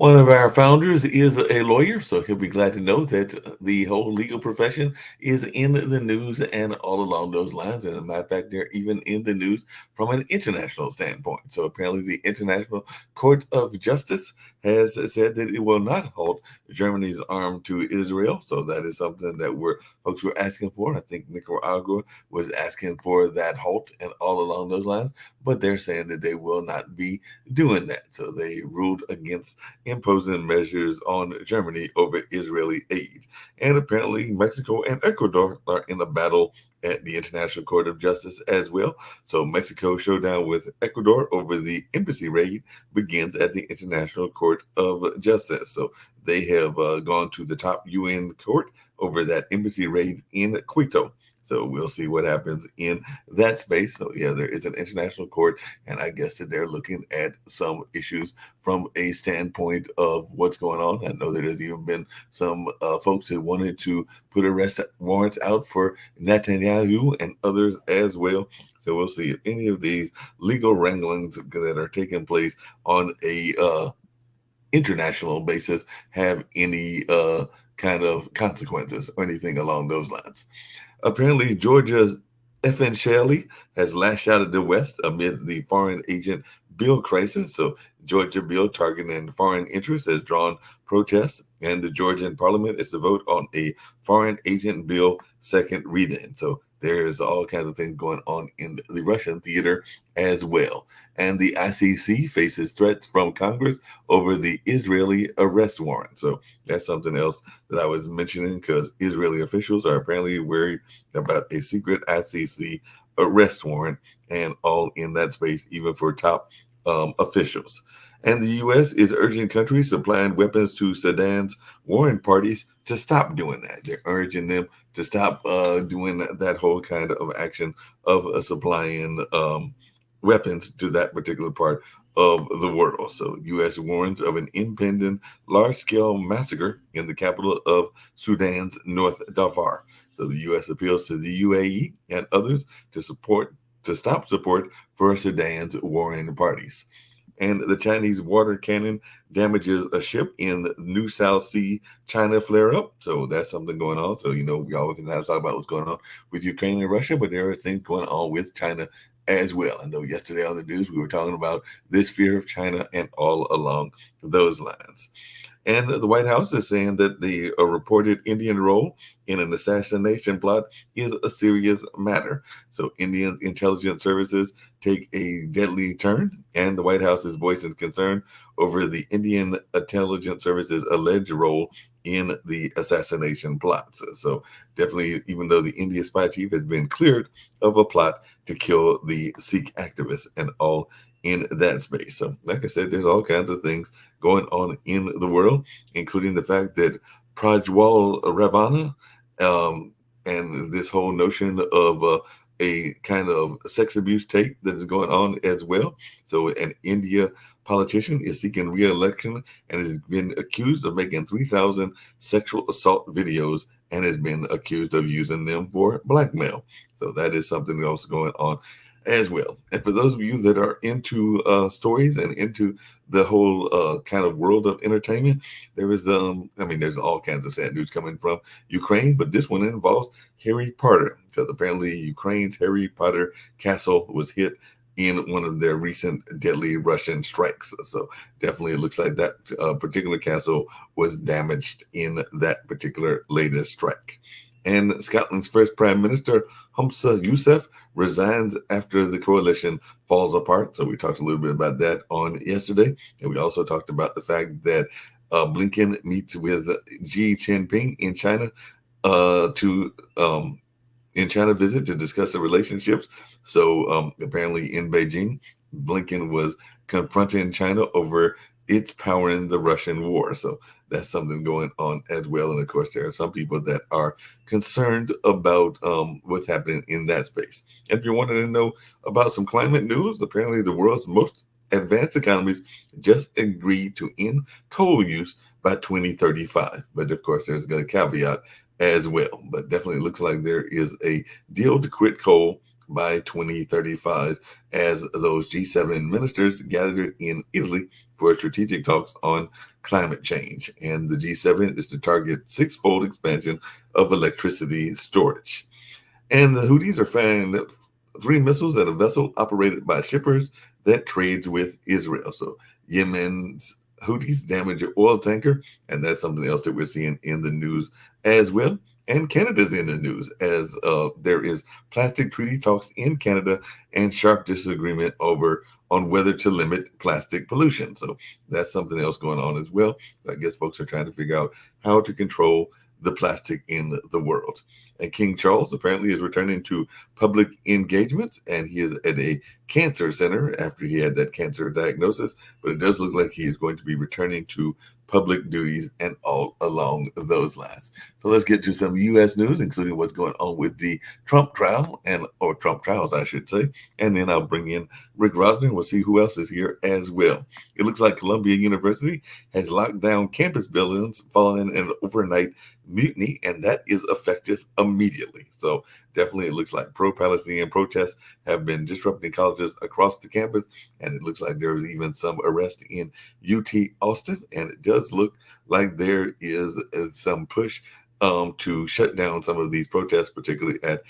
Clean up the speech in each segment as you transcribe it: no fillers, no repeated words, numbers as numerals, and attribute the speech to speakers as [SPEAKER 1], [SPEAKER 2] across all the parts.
[SPEAKER 1] One of our founders is a lawyer, so he'll be glad to know that the whole legal profession is in the news and all along those lines. And as a matter of fact, they're even in the news from an international standpoint. So apparently, the International Court of Justice has said that it will not halt Germany's arm to Israel. So that is something that folks were asking for. I think Nicaragua was asking for that halt and all along those lines, but they're saying that they will not be doing that. So they ruled against imposing measures on Germany over Israeli aid. And apparently, Mexico and Ecuador are in a battle at the International Court of Justice as well. So, Mexico showdown with Ecuador over the embassy raid begins at the International Court of Justice. So, they have gone to the top UN court over that embassy raid in Quito. So we'll see what happens in that space. So yeah, there is an international court, and I guess that they're looking at some issues from a standpoint of what's going on. I know that there's even been some folks that wanted to put arrest warrants out for Netanyahu and others as well. So we'll see if any of these legal wranglings that are taking place on a international basis have any kind of consequences or anything along those lines. Apparently, Georgia's FN Shelley has lashed out at the West amid the foreign agent bill crisis. So, Georgia bill targeting foreign interests has drawn protests, and the Georgian parliament is to vote on a foreign agent bill second reading. So, there's all kinds of things going on in the Russian theater as well. And the ICC faces threats from Congress over the Israeli arrest warrant. So that's something else that I was mentioning because Israeli officials are apparently worried about a secret ICC arrest warrant and all in that space, even for top officials. And the U.S. is urging countries supplying weapons to Sudan's warring parties to stop doing that. They're urging them to stop doing that whole kind of action of supplying weapons to that particular part of the world. So, U.S. warns of an impending large-scale massacre in the capital of Sudan's North Darfur. So, the U.S. appeals to the UAE and others to stop support for Sudan's warring parties. And the Chinese water cannon damages a ship in New South Sea China flare up. So that's something going on. So, we always can have to talk about what's going on with Ukraine and Russia, but there are things going on with China as well. I know yesterday on the news we were talking about this fear of China and all along those lines. And the White House is saying that the reported Indian role in an assassination plot is a serious matter. So, Indian intelligence services take a deadly turn, and the White House is voicing concern over the Indian intelligence services' alleged role in the assassination plots. So, definitely, even though the India spy chief has been cleared of a plot to kill the Sikh activists and all in that space. So, like I said, there's all kinds of things going on in the world, including the fact that Prajwal Ravana and this whole notion of a kind of sex abuse tape that is going on as well. So, an India politician is seeking re-election and has been accused of making 3,000 sexual assault videos and has been accused of using them for blackmail. So that is something else going on as well. And for those of you that are into stories and into the whole kind of world of entertainment, there's all kinds of sad news coming from Ukraine, but this one involves Harry Potter because apparently Ukraine's Harry Potter castle was hit in one of their recent deadly Russian strikes. So definitely it looks like that particular castle was damaged in that particular latest strike. And Scotland's first Prime Minister, Humza Yousaf, resigns after the coalition falls apart. So we talked a little bit about that on yesterday. And we also talked about the fact that Blinken meets with Xi Jinping in China in China visit to discuss the relationships. So apparently in Beijing, Blinken was confronting China over its power in the Russian war. So that's something going on as well. And of course, there are some people that are concerned about what's happening in that space. And if you wanted to know about some climate news, apparently the world's most advanced economies just agreed to end coal use by 2035. But of course, there's a caveat as well. But definitely looks like there is a deal to quit coal by 2035 as those G7 ministers gathered in Italy for strategic talks on climate change. And the G7 is to target six-fold expansion of electricity storage. And the Houthis are firing 3 missiles at a vessel operated by shippers that trades with Israel. So Yemen's Houthis damage an oil tanker, and that's something else that we're seeing in the news as well. And Canada's in the news as there is plastic treaty talks in Canada and sharp disagreement over on whether to limit plastic pollution. So that's something else going on as well. I guess folks are trying to figure out how to control the plastic in the world. And King Charles apparently is returning to public engagements, and he is at a cancer center after he had that cancer diagnosis. But it does look like he is going to be returning to public duties and all along those lines. So let's get to some U.S. news, including what's going on with the Trump trial or Trump trials, I should say. And then I'll bring in Rick Rosner. We'll see who else is here as well. It looks like Columbia University has locked down campus buildings following an overnight mutiny, and that is effective immediately. So definitely it looks like pro-Palestinian protests have been disrupting colleges across the campus, and it looks like there was even some arrest in UT Austin, and it does look like there is some push to shut down some of these protests, particularly at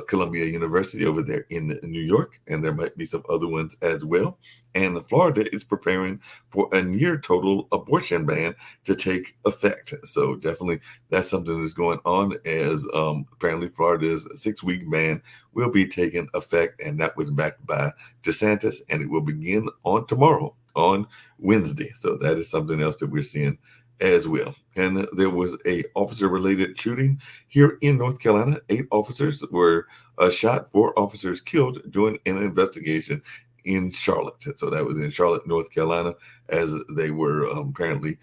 [SPEAKER 1] Columbia University over there in New York, and there might be some other ones as well. And Florida is preparing for a near total abortion ban to take effect. So definitely that's something that's going on as apparently Florida's 6-week ban will be taking effect, and that was backed by DeSantis, and it will begin on tomorrow, on Wednesday. So that is something else that we're seeing as well. And there was a officer-related shooting here in North Carolina. 8 officers were shot, 4 officers killed during an investigation in Charlotte. So that was in Charlotte, North Carolina, as they were apparently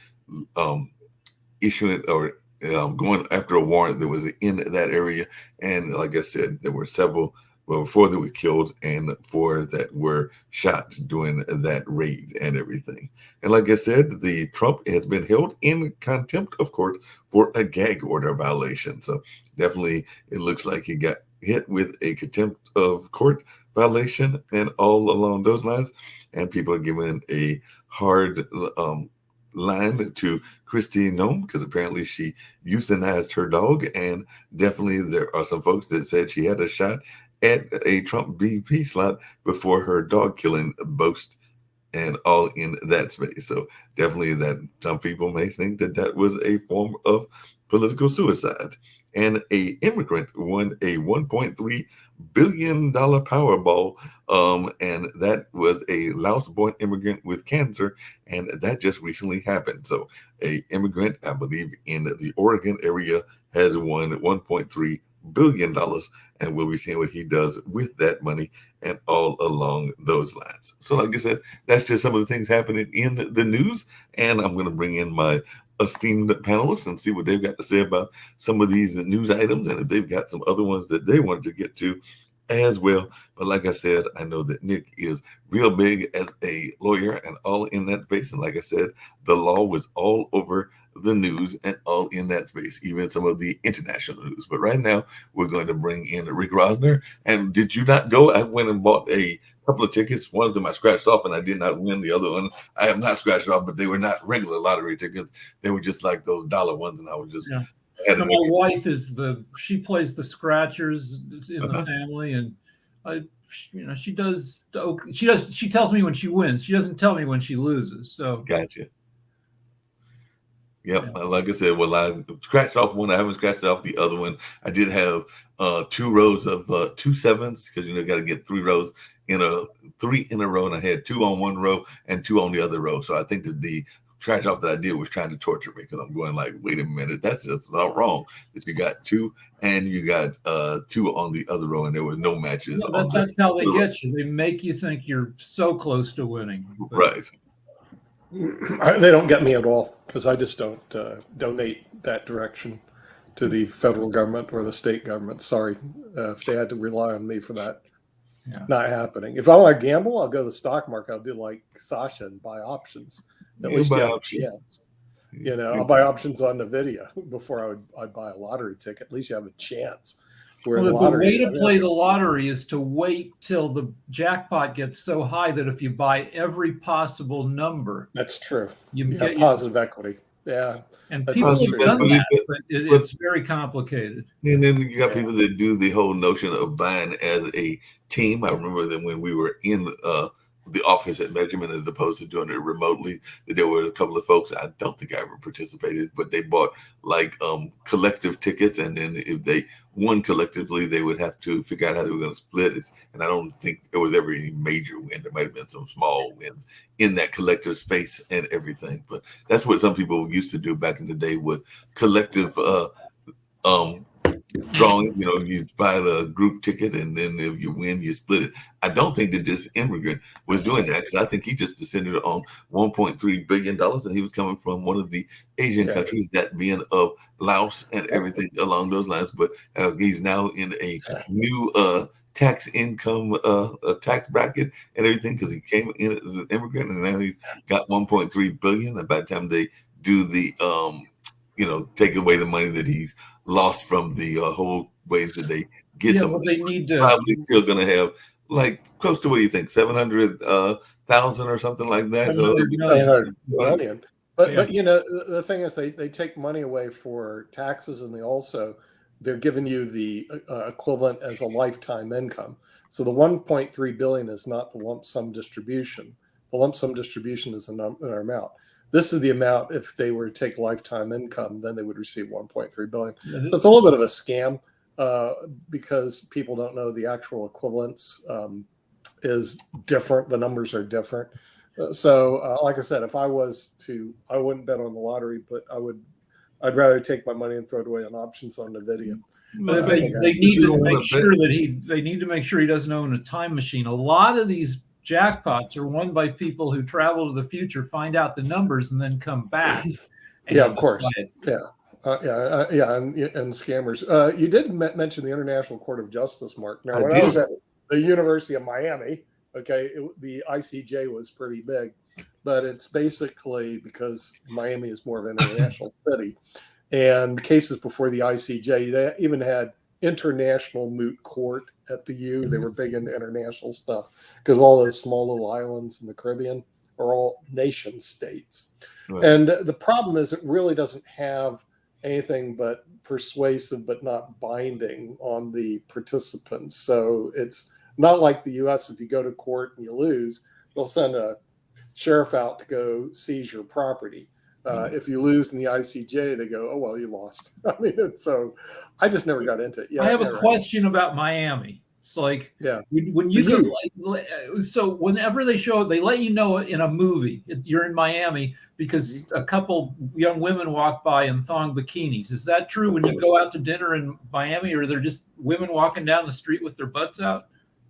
[SPEAKER 1] issuing or going after a warrant that was in that area. And like I said, there were several, well, 4 that were killed and 4 that were shot during that raid and everything. And like I said, the Trump has been held in contempt of court for a gag order violation. So definitely it looks like he got hit with a contempt of court violation and all along those lines. And people are giving a hard line to Kristi Noem because apparently she euthanized her dog. And definitely there are some folks that said she had a shot at a Trump VP slot before her dog killing boast and all in that space. So definitely that some people may think that that was a form of political suicide. And a immigrant won a $1.3 billion Powerball, and that was a Laos-born immigrant with cancer, and that just recently happened. So a immigrant, I believe, in the Oregon area has won $1.3 billion, and we'll be seeing what he does with that money and all along those lines. So like I said, that's just some of the things happening in the news, and I'm going to bring in my esteemed panelists and see what they've got to say about some of these news items, and if they've got some other ones that they wanted to get to as well. But like I said, I know that Nick is real big as a lawyer and all in that space, and like I said, the law was all over the news and all in that space, even some of the international news. But right now, we're going to bring in Rick Rosner. And did you not go? I went and bought a couple of tickets. One of them I scratched off and I did not win. The other one I have not scratched off, but they were not regular lottery tickets. They were just like those dollar ones, and I was just.
[SPEAKER 2] Yeah. No, my wife is she plays the scratchers in the family, and she tells me when she wins. She doesn't tell me when she loses. So
[SPEAKER 1] gotcha. Yep. Yeah. Like I said, well, I scratched off one. I haven't scratched off the other one. I did have 2 rows of 2 sevens because got to get 3 rows in a row, and I had 2 on one row and 2 on the other row. So I think that the scratch off that I did was trying to torture me because I'm going like, wait a minute, that's just not wrong. That you got 2 and you got 2 on the other row, and there was no matches.
[SPEAKER 2] Yeah, that's how they get you. They make you think you're so close to winning.
[SPEAKER 1] But. Right.
[SPEAKER 3] They don't get me at all because I just don't donate that direction to the federal government or the state government. Sorry, if they had to rely on me for that, not happening. If I want to gamble, I'll go to the stock market. I'll do like Sasha and buy options. At least you have a chance. I'll buy options on NVIDIA before I'd buy a lottery ticket. At least you have a chance. Where
[SPEAKER 2] Well,
[SPEAKER 3] the
[SPEAKER 2] the way
[SPEAKER 3] lottery,
[SPEAKER 2] to play the lottery is to wait till the jackpot gets so high that if you buy every possible number,
[SPEAKER 3] that's true.
[SPEAKER 2] you
[SPEAKER 3] You have
[SPEAKER 2] get
[SPEAKER 3] positive equity. Yeah,
[SPEAKER 2] and
[SPEAKER 3] that's
[SPEAKER 2] people
[SPEAKER 3] that's
[SPEAKER 2] have
[SPEAKER 3] true.
[SPEAKER 2] done that, but
[SPEAKER 1] but
[SPEAKER 2] it's very complicated.
[SPEAKER 1] and then you got
[SPEAKER 3] Yeah.
[SPEAKER 1] people that do the whole notion of buying as a team. I remember that when we were in the office at Measurement, as opposed to doing it remotely, that there were a couple of folks. I don't think I ever participated, but they bought like collective tickets, and then if they won collectively, they would have to figure out how they were going to split it. And I don't think there was ever any major win. There might have been some small wins in that collective space and everything. But that's what some people used to do back in the day with collective drawing. You know, you buy the group ticket, and then if you win, you split it. I don't think that this immigrant was doing that, because I think he just descended on $1.3 billion, and he was coming from one of the Asian countries, that being of Laos and everything along those lines. But he's now in a new tax income tax bracket and everything, because he came in as an immigrant, and now he's got 1.3 billion. And by the time they do the take away the money that he's lost from the whole ways that they get some,
[SPEAKER 2] well, they need to
[SPEAKER 1] probably still going to have like close to, what do you think, 700,000 or something like that?
[SPEAKER 3] 700 million. But
[SPEAKER 2] Yeah.
[SPEAKER 3] but you know, the thing is, they take money away for taxes, and they're giving you the equivalent as a lifetime income. So the 1.3 billion is not the lump sum distribution. The lump sum distribution is an amount. This is the amount. If they were to take lifetime income, then they would receive 1.3 billion. So it's a little bit of a scam, because people don't know the actual equivalence is different. The numbers are different. So like I said, if I wouldn't bet on the lottery, but I'd rather take my money and throw it away on options on NVIDIA.
[SPEAKER 2] But they need to make sure that they need to make sure he doesn't own a time machine. A lot of these jackpots are won by people who travel to the future, find out the numbers, and then come back.
[SPEAKER 3] Yeah, of course. Yeah. And scammers. You did mention the International Court of Justice, Mark. Now, when I was at the University of Miami, the ICJ was pretty big, but it's basically because Miami is more of an international city, and cases before the ICJ, they even had international moot court at the U. They were big into international stuff, because all those small little islands in the Caribbean are all nation states. Right. And the problem is, it really doesn't have anything but persuasive but not binding on the participants. So it's not like the US. If you go to court and you lose, they'll send a sheriff out to go seize your property. If you lose in the ICJ, they go, "Oh, well, you lost." I mean, so I just never got into it. Yeah,
[SPEAKER 2] I have a question about Miami. It's like, when you go, so whenever they show it, they let you know in a movie you're in Miami because a couple young women walk by in thong bikinis. Is that true when you go out to dinner in Miami, or they're just women walking down the street with their butts out?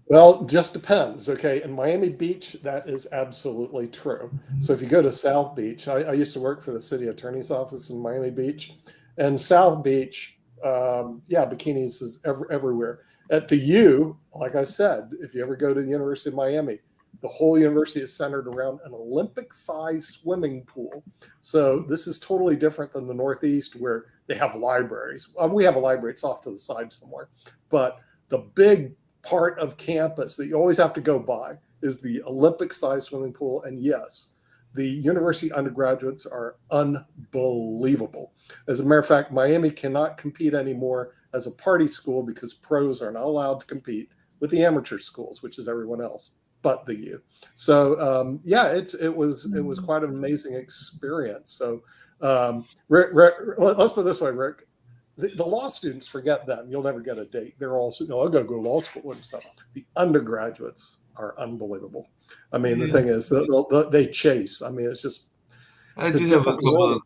[SPEAKER 3] Well, just depends. Okay. In Miami Beach, that is absolutely true. So if you go to South Beach, I used to work for the city attorney's office in Miami Beach, and South Beach, bikinis is everywhere. At the U, like I said, if you ever go to the University of Miami, the whole university is centered around an Olympic-sized swimming pool. So this is totally different than the Northeast, where they have libraries. We have a library. It's off to the side somewhere. But the big part of campus that you always have to go by is the Olympic-sized swimming pool. And yes, the university undergraduates are unbelievable. As a matter of fact, Miami cannot compete anymore as a party school because pros are not allowed to compete with the amateur schools, which is everyone else but the U. So it was quite an amazing experience. So Rick, let's put it this way, Rick. The law students, forget them. You'll never get a date. They're all, I'll go to law school and stuff. The undergraduates are unbelievable. I mean, the thing is, they chase. I mean, it's just, it's a different world.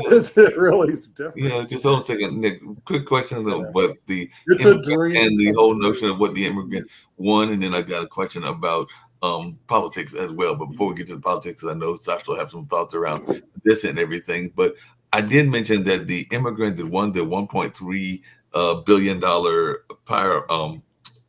[SPEAKER 3] It really is different.
[SPEAKER 1] Yeah, just hold a second, Nick. Quick question about
[SPEAKER 3] it's a dream
[SPEAKER 1] and the whole notion of what the immigrant won, and then I got a question about politics as well. But before we get to the politics, I know Sasha will have some thoughts around this and everything. But I did mention that the immigrant that won the $1.3 billion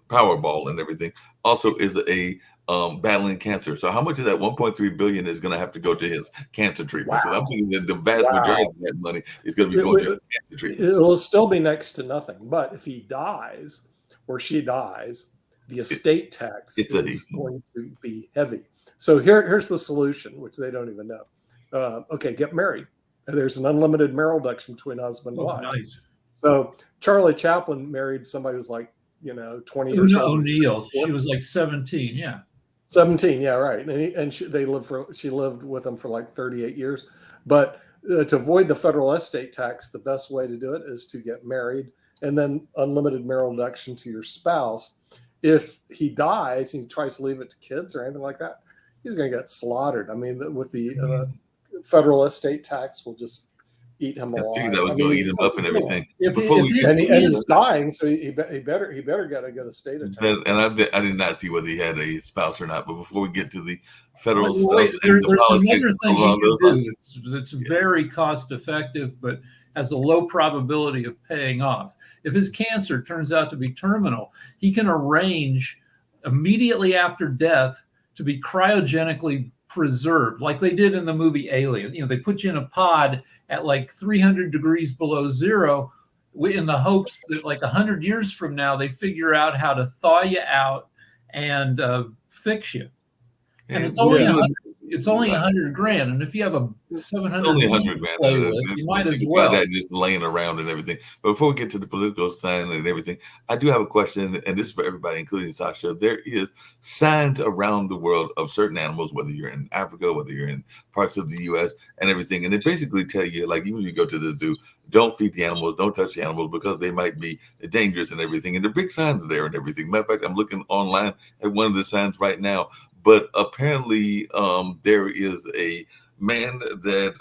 [SPEAKER 1] Powerball and everything also is a battling cancer. So how much of that 1.3 billion is going to have to go to his cancer treatment? Because I'm thinking that the vast majority of that money is going to be going to cancer treatment.
[SPEAKER 3] It'll still be next to nothing. But if he dies or she dies, the estate tax is going to be heavy. So here's the solution, which they don't even know. Okay, get married. There's an unlimited marital deduction between husband and wife. Nice. So Charlie Chaplin married somebody who's like, 20 years old.
[SPEAKER 2] O'Neill. She was like 17. Yeah.
[SPEAKER 3] 17. Yeah. Right. And she lived with him for like 38 years. But to avoid the federal estate tax, the best way to do it is to get married and then unlimited marital deduction to your spouse. If he dies and he tries to leave it to kids or anything like that, he's going to get slaughtered. I mean, with the federal estate tax will just eat him alive.
[SPEAKER 1] That was going to eat him up and everything.
[SPEAKER 3] And he's dying, so he better get a good estate attorney.
[SPEAKER 1] And I did not see whether he had a spouse or not. But before we get to the federal stuff,
[SPEAKER 2] there's another thing you can do that's very cost effective, but has a low probability of paying off. If his cancer turns out to be terminal, he can arrange immediately after death to be cryogenically preserved, like they did in the movie Alien. They put you in a pod at like 300 degrees below zero in the hopes that like 100 years from now, they figure out how to thaw you out and fix you. And it's only $100,000. And if you have a 700,
[SPEAKER 1] only $100,000,
[SPEAKER 2] you might as well.
[SPEAKER 1] That just laying around and everything. But before we get to the political sign and everything, I do have a question, and this is for everybody, including Sasha. There is signs around the world of certain animals, whether you're in Africa, whether you're in parts of the U.S. and everything, and they basically tell you, like even when you go to the zoo, don't feed the animals, don't touch the animals because they might be dangerous and everything. And the big signs are there and everything. Matter of fact, I'm looking online at one of the signs right now. But apparently, there is a man that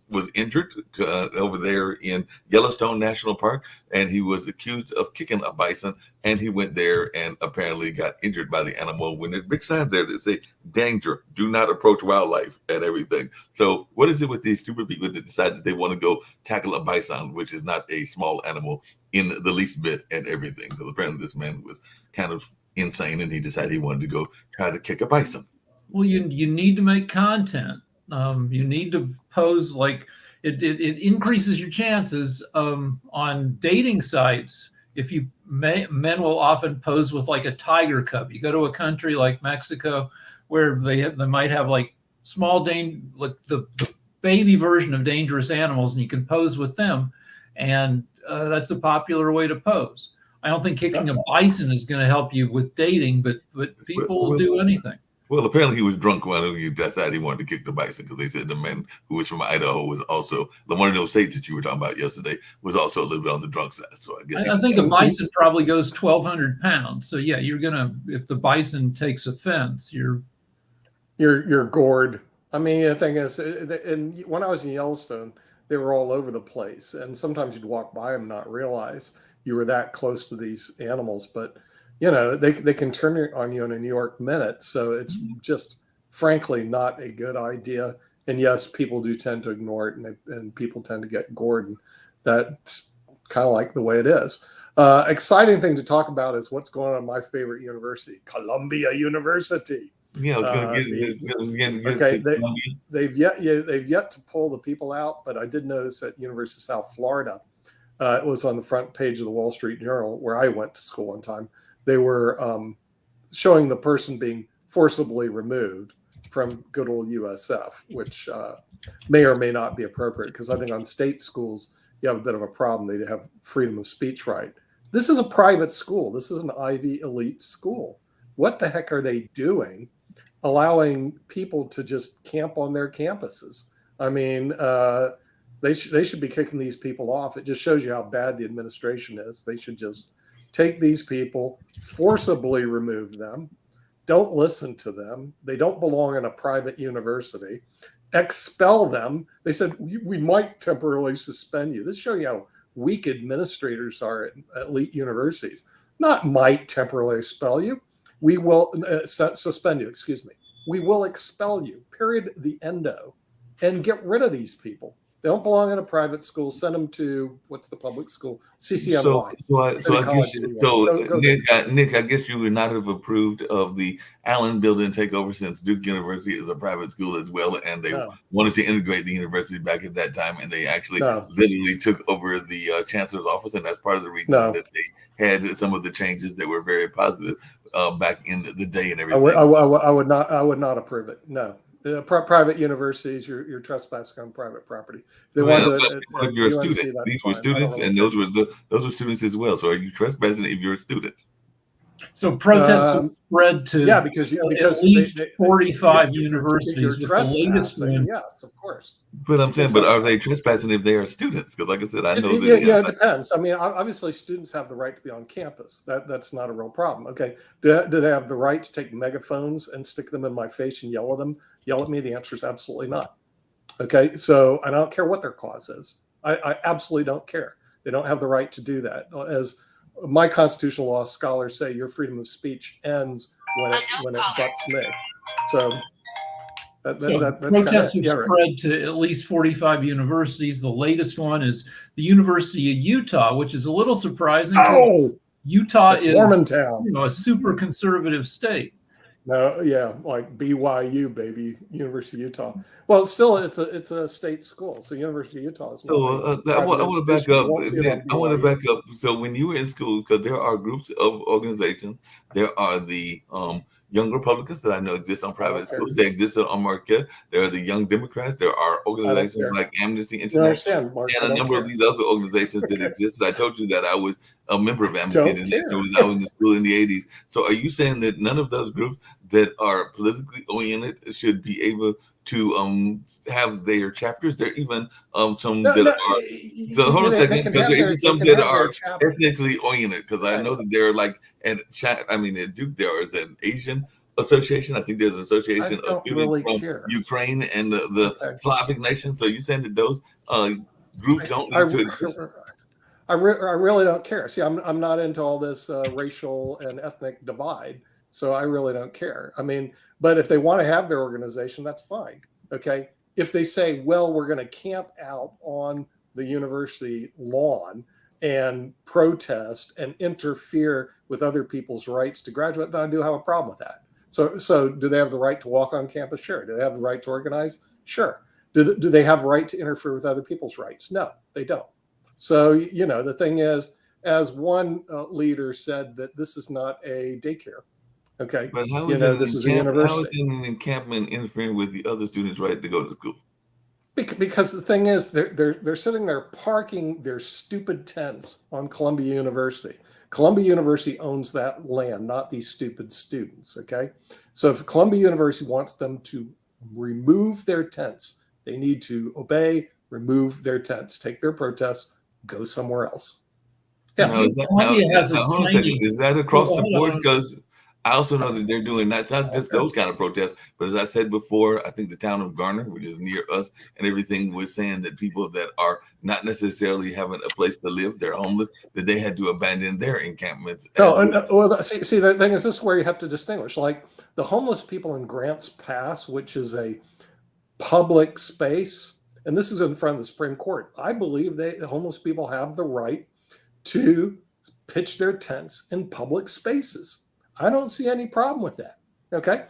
[SPEAKER 1] was injured over there in Yellowstone National Park, and he was accused of kicking a bison, and he went there and apparently got injured by the animal. When there's big signs there that say, danger, do not approach wildlife and everything. So what is it with these stupid people that decide that they want to go tackle a bison, which is not a small animal in the least bit and everything? Because apparently this man was kind of insane, and he decided he wanted to go try to kick a bison.
[SPEAKER 2] Well, you need to make content. You need to pose like it increases your chances on dating sites. If you men will often pose with like a tiger cub. You go to a country like Mexico where they might have like small like the baby version of dangerous animals, and you can pose with them, and that's a popular way to pose. I don't think kicking a bison is going to help you with dating, but people will do anything.
[SPEAKER 1] Well, apparently he was drunk when he decided he wanted to kick the bison, because they said the man who was from Idaho was also one of those states that you were talking about yesterday, was also a little bit on the drunk side. So I guess
[SPEAKER 2] I think a bison probably goes 1,200 pounds. So yeah, you're gonna, if the bison takes offense, you're
[SPEAKER 3] gored. I mean, the thing is, and when I was in Yellowstone, they were all over the place, and sometimes you'd walk by them and not realize you were that close to these animals. But they can turn on you in a New York minute. So it's just frankly not a good idea. And yes, people do tend to ignore it, and people tend to get gored. And that's kind of like the way it is. Exciting thing to talk about is what's going on in my favorite university, Columbia University.
[SPEAKER 1] Yeah,
[SPEAKER 3] they've yet to pull the people out, but I did notice at University of South Florida, it was on the front page of the Wall Street Journal, where I went to school one time. They were showing the person being forcibly removed from good old USF, which may or may not be appropriate, because I think on state schools, you have a bit of a problem. They have freedom of speech right. This is a private school. This is an Ivy elite school. What the heck are they doing, allowing people to just camp on their campuses? I mean, they should be kicking these people off. It just shows you how bad the administration is. They should just take these people, forcibly remove them. Don't listen to them. They don't belong in a private university. Expel them. They said, we might temporarily suspend you. This shows you how weak administrators are at elite universities. Not might temporarily expel you. We will suspend you, excuse me. We will expel you, period, the endo, and get rid of these people. They don't belong in a private school. Send them to what's the public school? CCNY.
[SPEAKER 1] Nick, I guess you would not have approved of the Allen building takeover since Duke University is a private school as well, and they wanted to integrate the university back at that time, and they actually literally took over the chancellor's office, and that's part of the reason that they had some of the changes that were very positive back in the day and everything.
[SPEAKER 3] I would not approve it. No. Private universities, you're trespassing on private property. They
[SPEAKER 1] if you're a student, these were students, and those were students as well. So are you trespassing if you're a student?
[SPEAKER 2] So protests spread to
[SPEAKER 3] because
[SPEAKER 2] at least 45 universities.
[SPEAKER 3] If you're trespassing, yes, of course.
[SPEAKER 1] But I'm saying, but are they trespassing if they are students? Because, like I said, I know that.
[SPEAKER 3] It depends. I mean, obviously, students have the right to be on campus. That's not a real problem. Okay, do they have the right to take megaphones and stick them in my face and yell at me? The answer is absolutely not. Okay, so I don't care what their cause is. I absolutely don't care. They don't have the right to do that. As my constitutional law scholars say, your freedom of speech ends when it butts me. So that's
[SPEAKER 2] protests have spread to at least 45 universities. The latest one is the University of Utah, which is a little surprising. Utah is
[SPEAKER 3] Mormontown,
[SPEAKER 2] a super conservative state.
[SPEAKER 3] No, like BYU, baby, University of Utah. Well, still, it's a state school, so University of Utah is.
[SPEAKER 1] So I want to back up. I want to back up. So when you were in school, because there are groups of organizations, there are the Young Republicans that I know exist on private schools. They exist on Marquette. There are the Young Democrats. There are organizations like Amnesty International and a number of these other organizations that exist. I told you that I was a member of Amnesty International when I was in school in the 80s. So are you saying that none of those groups that are politically oriented should be able to have their chapters? There are even some that are. So hold on a second, because there are even some that are ethnically oriented. Because I know that they're like at Duke there is an Asian association. I think there's an association of students from Ukraine and the Slavic nation. So you saying that those groups don't need to exist?
[SPEAKER 3] I really don't care. See, I'm not into all this racial and ethnic divide, so I really don't care. I mean, but if they want to have their organization, that's fine. Okay. If they say, well, we're going to camp out on the university lawn and protest and interfere with other people's rights to graduate, then I do have a problem with that. So do they have the right to walk on campus? Sure. Do they have the right to organize? Sure. Do they have a right to interfere with other people's rights? No, they don't. So, the thing is, as one leader said, that this is not a daycare. Okay.
[SPEAKER 1] But how is this is a university? How is an encampment interfering with the other students' right to go to school?
[SPEAKER 3] Because the thing is, they're sitting there parking their stupid tents on Columbia University. Columbia University owns that land, not these stupid students. Okay. So if Columbia University wants them to remove their tents, they need to remove their tents, take their protests, go somewhere else. Yeah.
[SPEAKER 1] Is that across the board? Because I also know that they're doing not just those kind of protests, but as I said before, I think the town of Garner, which is near us, and everything was saying that people that are not necessarily having a place to live, they're homeless, that they had to abandon their encampments.
[SPEAKER 3] Well, see, the thing is, this is where you have to distinguish. Like the homeless people in Grants Pass, which is a public space, and this is in front of the Supreme Court. I believe the homeless people have the right to pitch their tents in public spaces. I don't see any problem with that. Okay.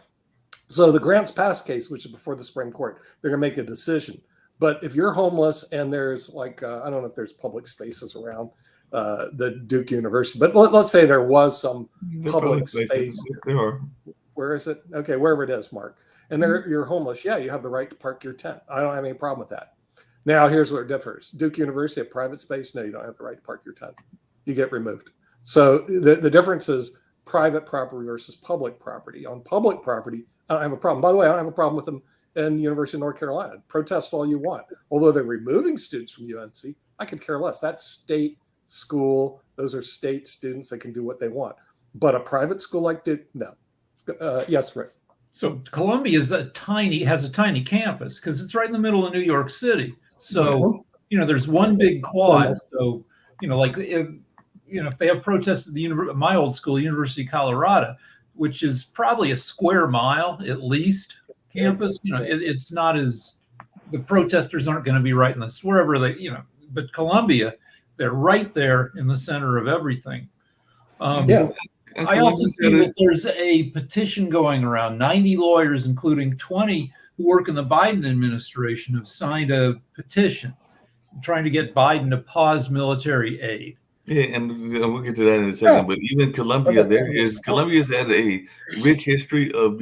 [SPEAKER 3] So the Grants Pass case, which is before the Supreme Court, they're going to make a decision. But if you're homeless and there's like, I don't know if there's public spaces around the Duke University, but let's say there was some public space.
[SPEAKER 1] There are.
[SPEAKER 3] Where is it? Okay. Wherever it is, Mark. And you're homeless. Yeah. You have the right to park your tent. I don't have any problem with that. Now, here's where it differs. Duke University, a private space. No, you don't have the right to park your tent. You get removed. So the difference is private property versus public property. On public property, I don't have a problem. By the way, I don't have a problem with them in University of North Carolina. Protest all you want. Although they're removing students from UNC, I could care less. That's state school. Those are state students. They can do what they want. But a private school like Duke, no. Yes, Rick.
[SPEAKER 2] So Columbia has a tiny campus because it's right in the middle of New York City. So, there's one big quad. So, if they have protests at my old school, University of Colorado, which is probably a square mile at least campus, it's not as the protesters aren't going to be right in this wherever they, but Columbia, they're right there in the center of everything. I also see that there's a petition going around. 90 lawyers, including 20 who work in the Biden administration, have signed a petition trying to get Biden to pause military aid.
[SPEAKER 1] Yeah, and we'll get to that in a second. But even Columbia, Columbia's had a rich history of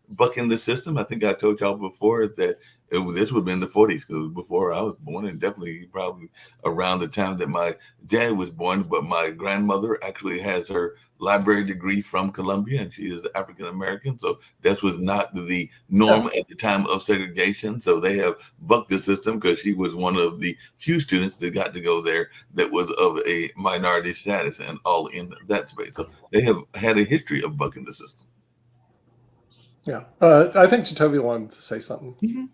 [SPEAKER 1] bucking the system. I think I told y'all before that this would have been the 40s, because before I was born, and definitely probably around the time that my dad was born. But my grandmother actually has her library degree from Columbia, and she is African American. So that was not the norm at the time of segregation. So they have bucked the system, because she was one of the few students that got to go there that was of a minority status, and all in that space. So they have had a history of bucking the system.
[SPEAKER 3] Yeah, I think Jatovia wanted to say something.
[SPEAKER 4] Mm-hmm.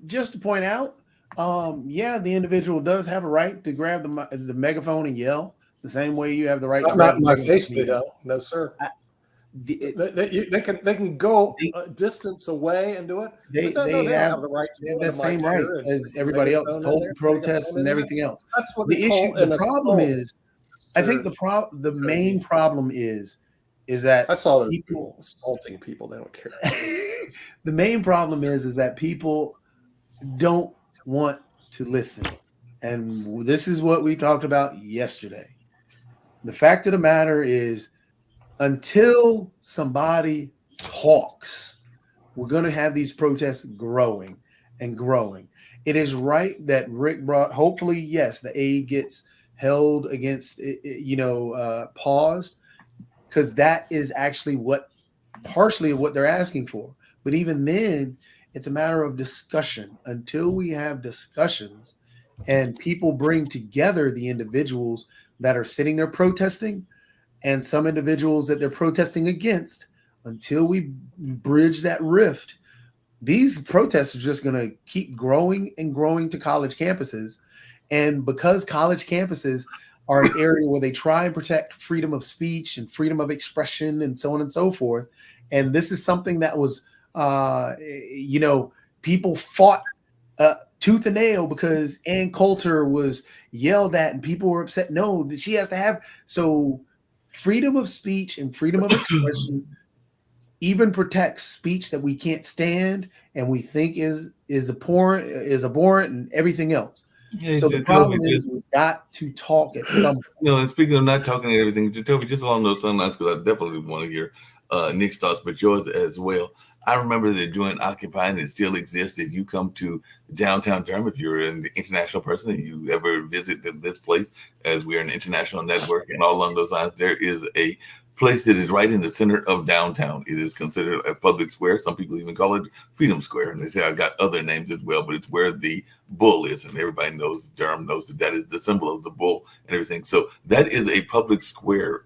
[SPEAKER 4] Just to point out, the individual does have a right to grab the megaphone and yell the same way you have the right.
[SPEAKER 3] Not in my face, they don't. No, sir. They can go a distance away and do it.
[SPEAKER 4] They have the right to do the same right as everybody else, hold protests and everything else.
[SPEAKER 3] That's what
[SPEAKER 4] the issue. The problem is, I think the main problem is that
[SPEAKER 3] I saw those people assaulting people. They don't care.
[SPEAKER 4] The main problem is that people don't want to listen, and this is what we talked about yesterday. The fact of the matter is, until somebody talks, we're going to have these protests growing and growing. It is right that Rick brought, hopefully, yes, the aid gets held against, paused, because that is actually partially what they're asking for. But even then, it's a matter of discussion. Until we have discussions and people bring together the individuals that are sitting there protesting and some individuals that they're protesting against, until we bridge that rift, these protests are just going to keep growing and growing to college campuses. And because college campuses are an area where they try and protect freedom of speech and freedom of expression and so on and so forth. And this is something that was, people fought tooth and nail because Ann Coulter was yelled at and people were upset. No, she has to have. So freedom of speech and freedom of expression even protects speech that we can't stand and we think is abhorrent and everything else. Yeah, so the problem is we've got to talk at some point.
[SPEAKER 1] And speaking of not talking and everything, Jatovia, just along those lines, because I definitely want to hear Nick's thoughts, but yours as well. I remember that during Occupy, and it still exists, if you come to downtown Durham, if you're an international person and you ever visit this place, as we're an international network and all along those lines, there is a place that is right in the center of downtown. It is considered a public square. Some people even call it Freedom Square. And they say, I got other names as well, but it's where the bull is. And everybody knows, Durham knows that is the symbol of the bull and everything. So that is a public square.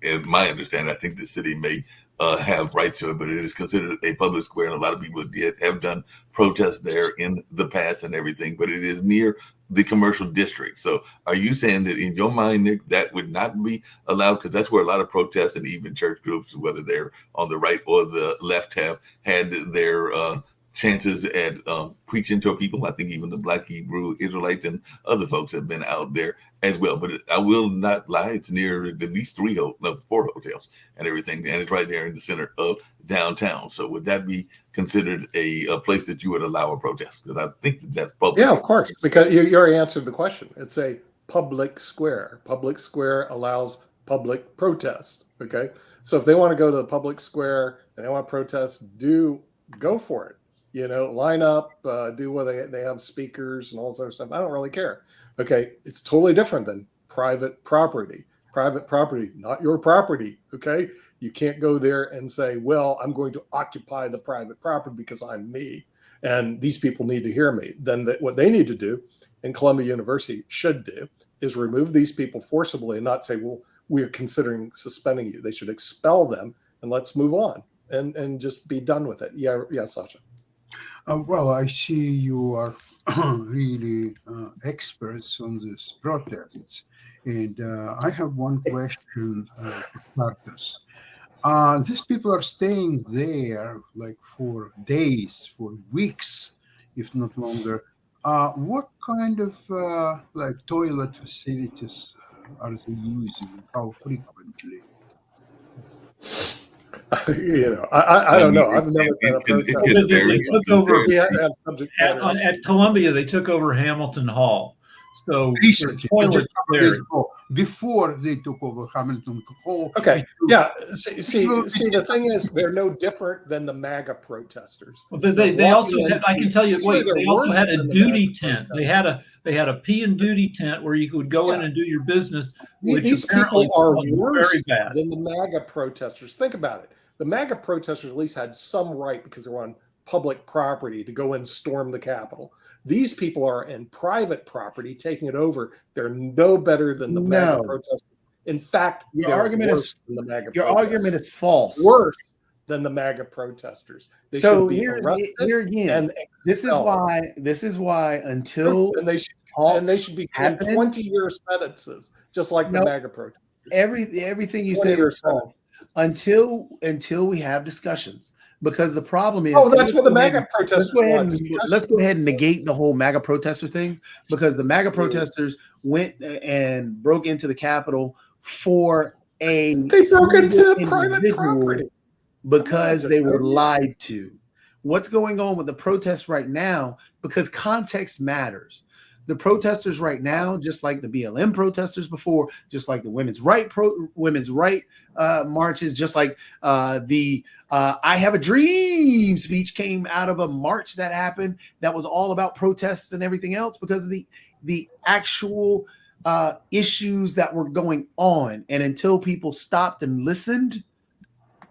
[SPEAKER 1] In my understanding, I think the city may have rights to it, but it is considered a public square. And a lot of people have done protests there in the past and everything, but it is near the commercial district. So are you saying that in your mind, Nick, that would not be allowed? Because that's where a lot of protests and even church groups, whether they're on the right or the left, have had their chances at preaching to people. I think even the Black Hebrew Israelites and other folks have been out there as well. But I will not lie, it's near at least 4 hotels and everything. And it's right there in the center of downtown. So would that be considered a place that you would allow a protest? Because I think that's public.
[SPEAKER 3] Yeah, of course, because you already answered the question. It's a public square. Public square allows public protest. Okay, so if they want to go to the public square and they want to protest, go for it. Line up, do what they have speakers and all this other stuff. I don't really care. Okay, it's totally different than private property. Private property, not your property. Okay, you can't go there and say, well, I'm going to occupy the private property because I'm me and these people need to hear me. Then what they need to do, and Columbia University should do, is remove these people forcibly and not say, well, we're considering suspending you. They should expel them and let's move on and just be done with it. Yeah, Sasha.
[SPEAKER 5] Well, I see you are really experts on these protests. And I have one question for starters. These people are staying there like for days, for weeks, if not longer. What kind of like toilet facilities are they using? How frequently?
[SPEAKER 3] I don't know. I've never been a protester.
[SPEAKER 2] They took over
[SPEAKER 3] at
[SPEAKER 2] at Columbia. They took over Hamilton Hall. So
[SPEAKER 5] Recently,
[SPEAKER 2] toilets there.
[SPEAKER 5] before they took over Hamilton Hall.
[SPEAKER 3] Okay, yeah. See, the thing is, they're no different than the MAGA protesters.
[SPEAKER 2] Well, they also had, I can tell you, wait, they also had a duty tent. They had a pee and duty tent where you could go in and do your business.
[SPEAKER 3] These people are worse
[SPEAKER 2] very bad
[SPEAKER 3] than the MAGA protesters. Think about it. The MAGA protesters at least had some right because they're on public property to go and storm the Capitol. These people are in private property taking it over. They're no better than the MAGA protesters. In fact,
[SPEAKER 4] your argument is false.
[SPEAKER 3] Worse than the MAGA protesters. They
[SPEAKER 4] so
[SPEAKER 3] should be
[SPEAKER 4] here again, this is why until
[SPEAKER 3] they should be given 20-year sentences, just like the MAGA protesters.
[SPEAKER 4] Everything you said is false. Until we have discussions. Because the problem is,
[SPEAKER 3] that's what the MAGA protesters want.
[SPEAKER 4] Let's go ahead and negate the whole MAGA protester thing, because the MAGA protesters went and broke into the Capitol for they
[SPEAKER 3] broke into private property
[SPEAKER 4] because they were lied to. What's going on with the protests right now? Because context matters. The protesters right now, just like the BLM protesters before, just like the women's right marches, just like the "I Have a Dream" speech came out of a march that happened that was all about protests and everything else, because of the actual issues that were going on. And until people stopped and listened,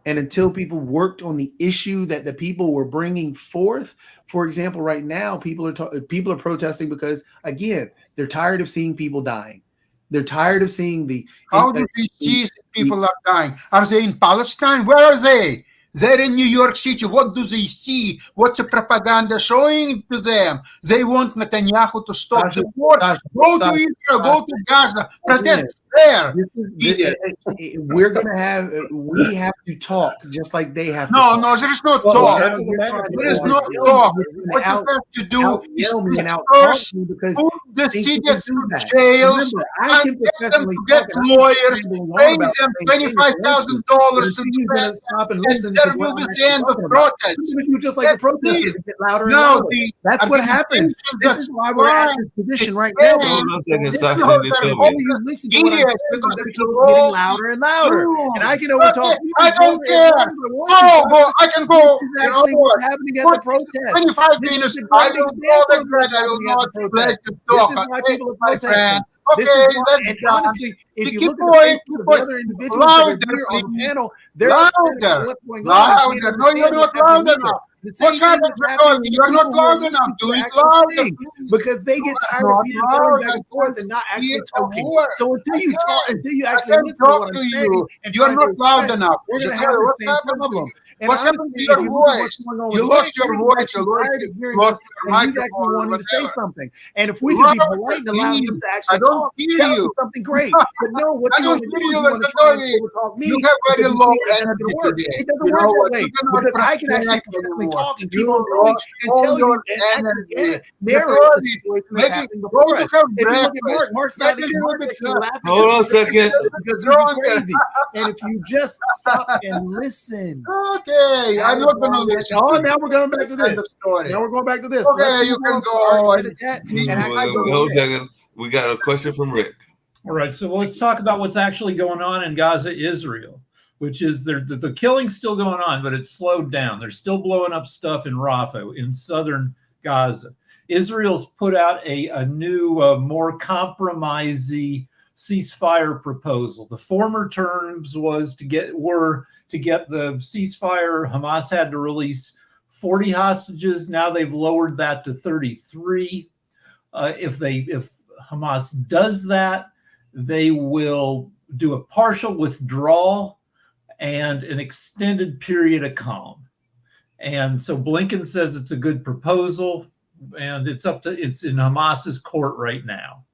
[SPEAKER 4] and until people worked on the issue that the people were bringing forth, for example, right now, people are protesting because, again, they're tired of seeing people dying. They're tired of seeing
[SPEAKER 5] How do they see people are dying? Are they in Palestine? Where are they? They're in New York City. What do they see? What's the propaganda showing to them? They want Netanyahu to stop the war. Go to Israel. Go to Gaza. Protest there.
[SPEAKER 4] We have to talk just like they have to
[SPEAKER 5] talk.
[SPEAKER 4] No,
[SPEAKER 5] there is no talk. There is no talk. What you have to do is first put the cities in jails and get lawyers, paying them $25,000 to defend. There will be the end of protest.
[SPEAKER 4] Just like the protesters get louder and louder. That's what happened. This is why we're at this position right now. All you listen to what I'm saying, they keep getting louder and louder. And I can overtalk.
[SPEAKER 5] I don't care. I can go.
[SPEAKER 4] You know what's happening at the protest.
[SPEAKER 5] 25 minutes. I don't know that I will not let you talk. My friend. Okay, let's
[SPEAKER 4] honestly, if you look at the other individuals that are here on the panel, they're
[SPEAKER 5] louder. No, you're not loud enough. What's happening? You're not loud enough. Do it louder.
[SPEAKER 4] Because they get tired of people going back and forth and not actually talking. So until you talk, until you actually listen to what I'm saying,
[SPEAKER 5] you're not loud enough.
[SPEAKER 4] We're going to have the same problem.
[SPEAKER 5] What's happened to your voice? You lost your voice. You lost your microphone.
[SPEAKER 4] To say something. And if we can be polite and allow you to actually talk, tell you something great. But no, what you want to do is you want to try and talk me.
[SPEAKER 5] You have very low energy today.
[SPEAKER 4] It doesn't work that way. Because I can actually professionally talk and keep on going and tell you and narrate the situation that's happening before us. If you look at Mark's not even laughing.
[SPEAKER 1] Hold on a second.
[SPEAKER 4] Because this is crazy. And if you just stop and listen.
[SPEAKER 5] Okay, I'm not going to listen.
[SPEAKER 4] Oh, now we're going back to this. Now we're going back to this.
[SPEAKER 5] Okay, you can go.
[SPEAKER 1] Hold a second. We got a question from Rick.
[SPEAKER 2] All right, so let's talk about what's actually going on in Gaza, Israel, which is the killing's still going on, but it's slowed down. They're still blowing up stuff in Rafah, in southern Gaza. Israel's put out a new, more compromising ceasefire proposal. The former terms was to get the ceasefire. Hamas had to release 40 hostages. Now they've lowered that to 33. If Hamas does that, they will do a partial withdrawal and an extended period of calm. And so Blinken says it's a good proposal, and it's in Hamas's court right now.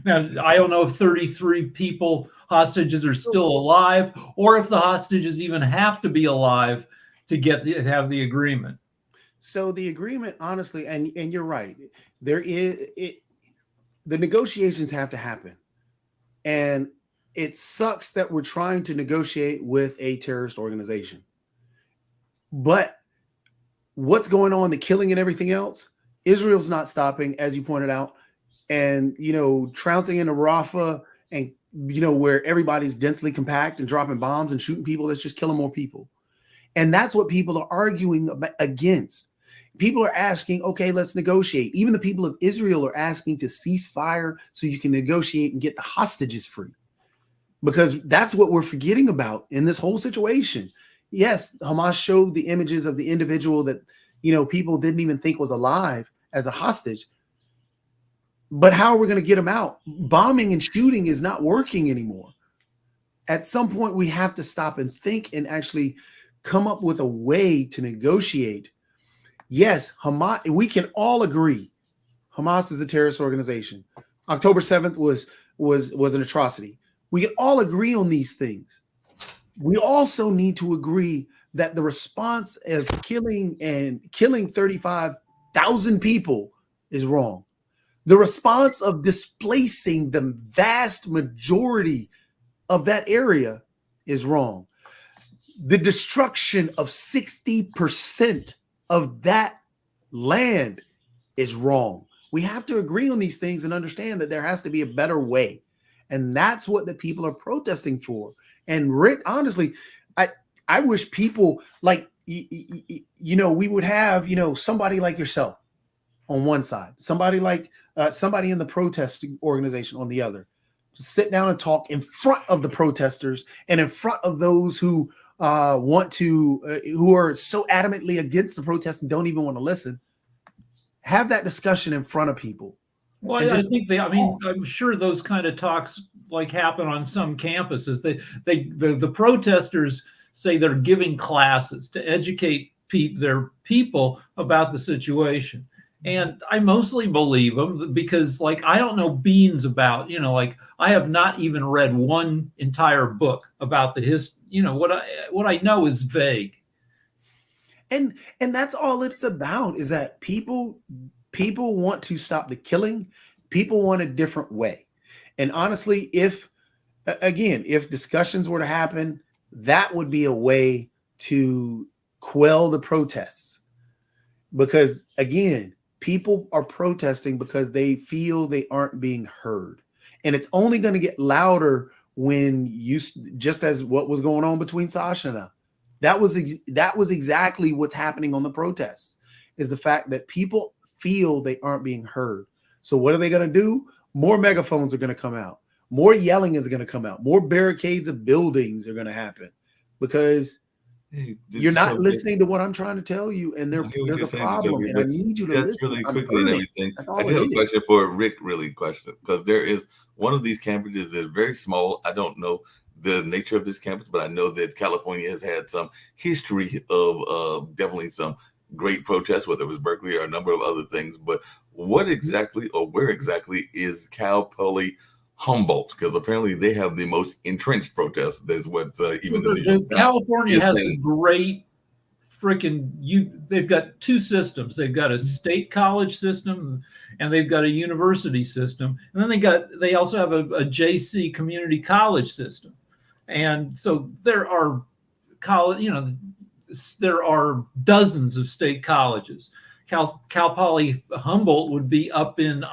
[SPEAKER 2] Now, I don't know if 33 hostages are still alive, or if the hostages even have to be alive to have the agreement.
[SPEAKER 4] So the agreement, honestly, and you're right, there is the negotiations have to happen, and it sucks that we're trying to negotiate with a terrorist organization. But what's going on, the killing and everything else, Israel's not stopping, as you pointed out, and trouncing into Rafah, and where everybody's densely compact and dropping bombs and shooting people, that's just killing more people. And that's what people are arguing against. People are asking, okay, let's negotiate. Even the people of Israel are asking to cease fire so you can negotiate and get the hostages free. Because that's what we're forgetting about in this whole situation. Yes, Hamas showed the images of the individual that, people didn't even think was alive as a hostage. But how are we going to get him out? Bombing and shooting is not working anymore. At some point, we have to stop and think and actually come up with a way to negotiate. Yes, Hamas, we can all agree Hamas is a terrorist organization. October 7th was an atrocity. We can all agree on these things. We also need to agree that the response of killing 35,000 people is wrong. The response of displacing the vast majority of that area is wrong. The destruction of 60% of that land is wrong. We have to agree on these things and understand that there has to be a better way. And that's what the people are protesting for. And Rick, honestly, I wish people like, we would have, somebody like yourself on one side, somebody like somebody in the protesting organization on the other, just sit down and talk in front of the protesters and in front of those who who are so adamantly against the protest and don't even want to listen. Have that discussion in front of people.
[SPEAKER 2] Well, I think I'm sure those kind of talks like happen on some campuses. The protesters say they're giving classes to educate their people about the situation. And I mostly believe them because, I don't know beans about, I have not even read one entire book about the history. What I know is vague.
[SPEAKER 4] And that's all it's about, is that people want to stop the killing. People want a different way. And honestly, if discussions were to happen, that would be a way to quell the protests. Because again, people are protesting because they feel they aren't being heard. And it's only going to get louder when just as what was going on between Sasha and I. That was exactly what's happening on the protests, is the fact that people feel they aren't being heard. So what are they going to do? More megaphones are going to come out. More yelling is going to come out. More barricades of buildings are going to happen because you're not listening to what I'm trying to tell you, and they're the problem. And I need you to listen.
[SPEAKER 1] Really quickly and everything. I do have a question for Rick, because there is one of these campuses that's very small. I don't know the nature of this campus, but I know that California has had some history of definitely some great protests, whether it was Berkeley or a number of other things. But what exactly, or where exactly, is Cal Poly Humboldt? Because apparently they have the most entrenched protests. That's what even
[SPEAKER 2] California has a great they've got two systems. They've got a state college system and they've got a university system, and then they also have a JC community college system. And so there are there are dozens of state colleges. Cal Poly Humboldt would be up in,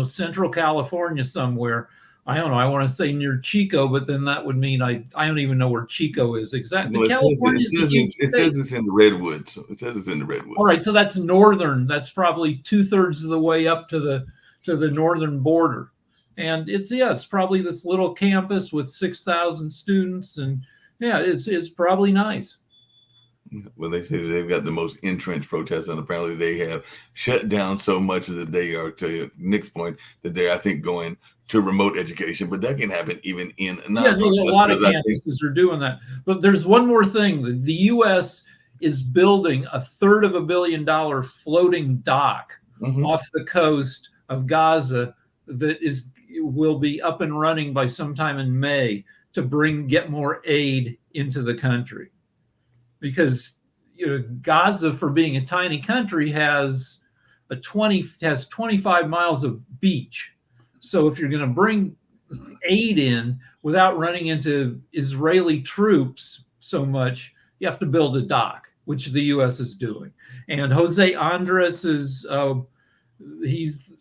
[SPEAKER 2] Central California somewhere. I don't know. I want to say near Chico, but then that would mean I don't even know where Chico is exactly.
[SPEAKER 1] Well, it says it's in the Redwoods. It says it's in the Redwoods.
[SPEAKER 2] All right, so that's northern. That's probably 2/3 of the way up to the northern border, and it's probably this little campus with 6,000 students, and it's probably nice.
[SPEAKER 1] Well, they say that they've got the most entrenched protests, and apparently they have shut down so much that they are, to Nick's point, that they're, I think, going to remote education. But that can happen even in
[SPEAKER 2] a lot of campuses are doing that. But there's one more thing. The U.S. is building a $350 million floating dock off the coast of Gaza that will be up and running by sometime in May to get more aid into the country. Because, Gaza, for being a tiny country, has 25 miles of beach. So if you're going to bring aid in without running into Israeli troops so much, you have to build a dock, which the U.S. is doing. And Jose Andres is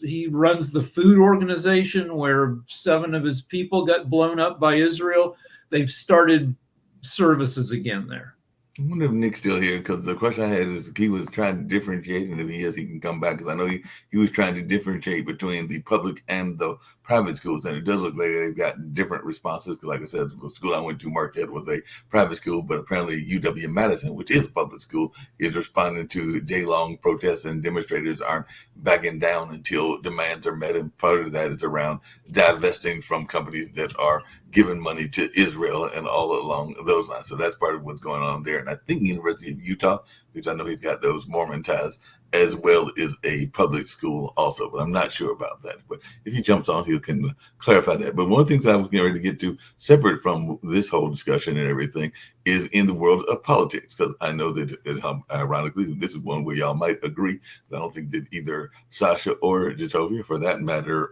[SPEAKER 2] he runs the food organization where 7 of his people got blown up by Israel. They've started services again there.
[SPEAKER 1] I wonder if Nick's still here, because the question I had is he was trying to differentiate, and if he is, he can come back, because I know he was trying to differentiate between the public and the private schools, and it does look like they've got different responses, because like I said, the school I went to, Marquette, was a private school, but apparently UW-Madison, which is a public school, is responding to day-long protests, and demonstrators aren't backing down until demands are met, and part of that is around divesting from companies that are giving money to Israel and all along those lines. So that's part of what's going on there. And I think University of Utah, because I know he's got those Mormon ties, as well, is a public school also, but I'm not sure about that. But if he jumps on, he can clarify that. But one of the things I was getting ready to get to, separate from this whole discussion and everything, is in the world of politics, because I know that, ironically, this is one where y'all might agree, but I don't think that either Sasha or Jatovia, for that matter,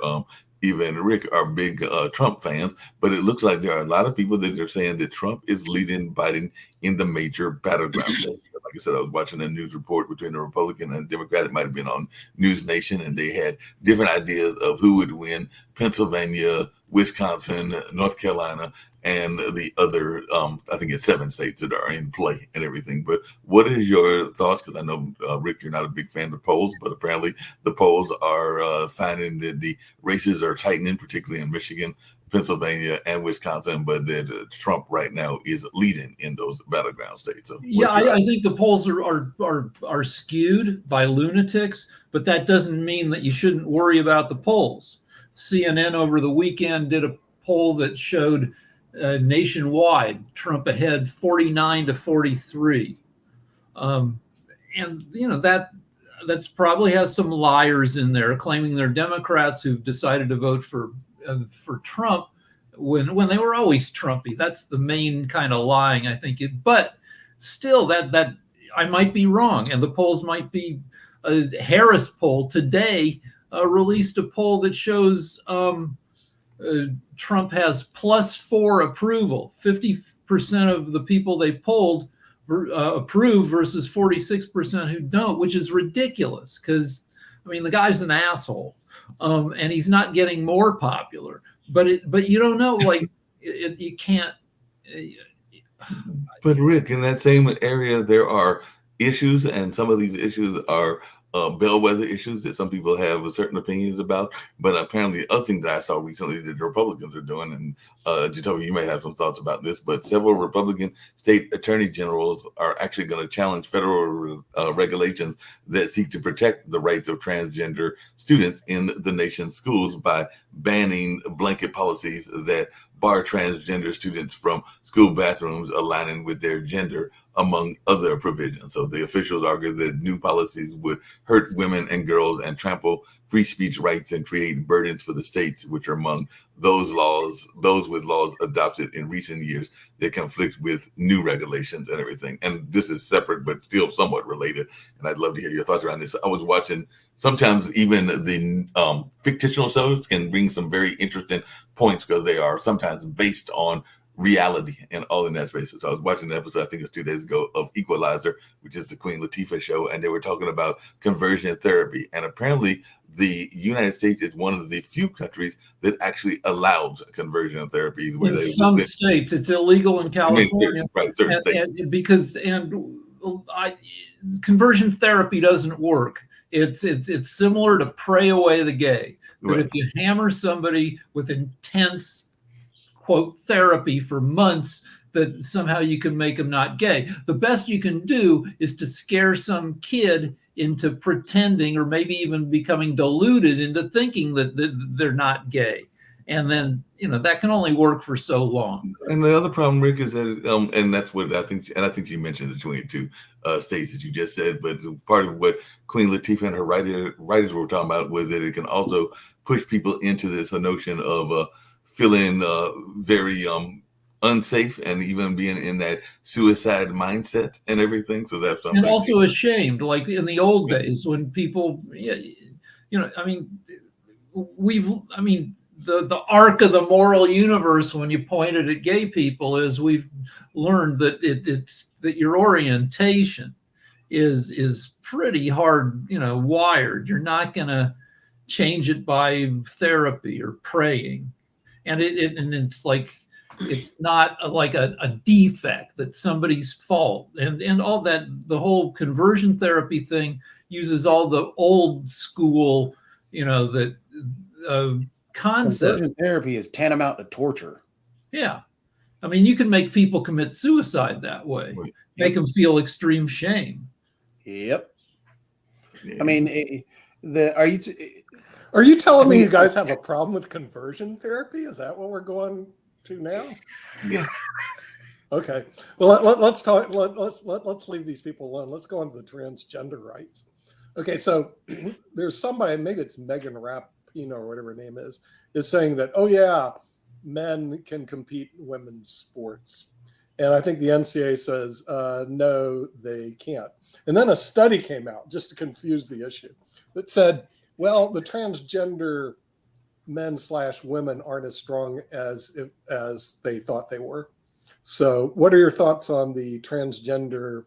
[SPEAKER 1] even Rick, are big Trump fans, but it looks like there are a lot of people that are saying that Trump is leading Biden in the major battleground states. Like I said, I was watching a news report between a Republican and a Democrat. It might have been on News Nation, and they had different ideas of who would win Pennsylvania, Wisconsin, North Carolina, and the other, I think it's 7 states that are in play and everything. But what is your thoughts? Because I know, Rick, you're not a big fan of polls, but apparently the polls are finding that the races are tightening, particularly in Michigan, Pennsylvania, and Wisconsin, but that Trump right now is leading in those battleground states. So
[SPEAKER 2] yeah, I think the polls are skewed by lunatics, but that doesn't mean that you shouldn't worry about the polls. CNN over the weekend did a poll that showed nationwide Trump ahead 49-43, and that's probably has some liars in there claiming they're Democrats who've decided to vote for Trump when they were always Trumpy. That's the main kind of lying, I think. But still, that I might be wrong, and the polls might be. Harris poll today released a poll that shows Trump has +4 approval. 50% of the people they polled approve versus 46% who don't, which is ridiculous, because I mean the guy's an asshole, and he's not getting more popular. But you don't know, like you can't.
[SPEAKER 1] But Rick, in that same area, there are issues, and some of these issues are bellwether issues that some people have certain opinions about. But apparently, the other thing that I saw recently that the Republicans are doing, and Jatovia, you may have some thoughts about this, but several Republican state attorney generals are actually going to challenge federal regulations that seek to protect the rights of transgender students in the nation's schools by banning blanket policies that bar transgender students from school bathrooms aligning with their gender, among other provisions. So the officials argue that new policies would hurt women and girls and trample free speech rights and create burdens for the states, which are among those with laws adopted in recent years that conflict with new regulations and everything. And this is separate, but still somewhat related. And I'd love to hear your thoughts around this. I was watching, sometimes even the fictional shows can bring some very interesting points, because they are sometimes based on reality and all in that space. So I was watching an episode, I think it was 2 days ago, of Equalizer, which is the Queen Latifah show, and they were talking about conversion therapy. And apparently the United States is one of the few countries that actually allows conversion therapies.
[SPEAKER 2] In some states, it's illegal in California, because conversion therapy doesn't work. It's similar to pray away the gay. But if you hammer somebody with intense, quote, therapy for months, that somehow you can make them not gay. The best you can do is to scare some kid into pretending, or maybe even becoming deluded into thinking that they're not gay. And then, that can only work for so long.
[SPEAKER 1] And the other problem, Rick, is that, and that's what I think, and I think you mentioned the 22 states that you just said, but part of what Queen Latifah and her writers were talking about was that it can also push people into this notion of feeling very unsafe and even being in that suicide mindset and everything. So that's something.
[SPEAKER 2] And also ashamed, like in the old days when people, I mean, the arc of the moral universe when you pointed at gay people is we've learned that it's that your orientation is pretty hard, wired. You're not going to change it by therapy or praying, and it's like it's not like a defect that's somebody's fault, and all that. The whole conversion therapy thing uses all the old school, that concept.
[SPEAKER 4] Conversion therapy is tantamount to torture.
[SPEAKER 2] Yeah, I mean, you can make people commit suicide that way, make them feel extreme shame.
[SPEAKER 4] Yep. I mean, are you
[SPEAKER 3] telling me you guys have a problem with conversion therapy? Is that what we're going to now?
[SPEAKER 1] Yeah.
[SPEAKER 3] Okay. Well, let's talk. Let's leave these people alone. Let's go on to the transgender rights. Okay. So there's somebody, maybe it's Megan Rapinoe or whatever her name is saying that, oh yeah, men can compete in women's sports. And I think the NCAA says, no, they can't. And then a study came out just to confuse the issue that said, well, the transgender men/women aren't as strong as they thought they were. So what are your thoughts on the transgender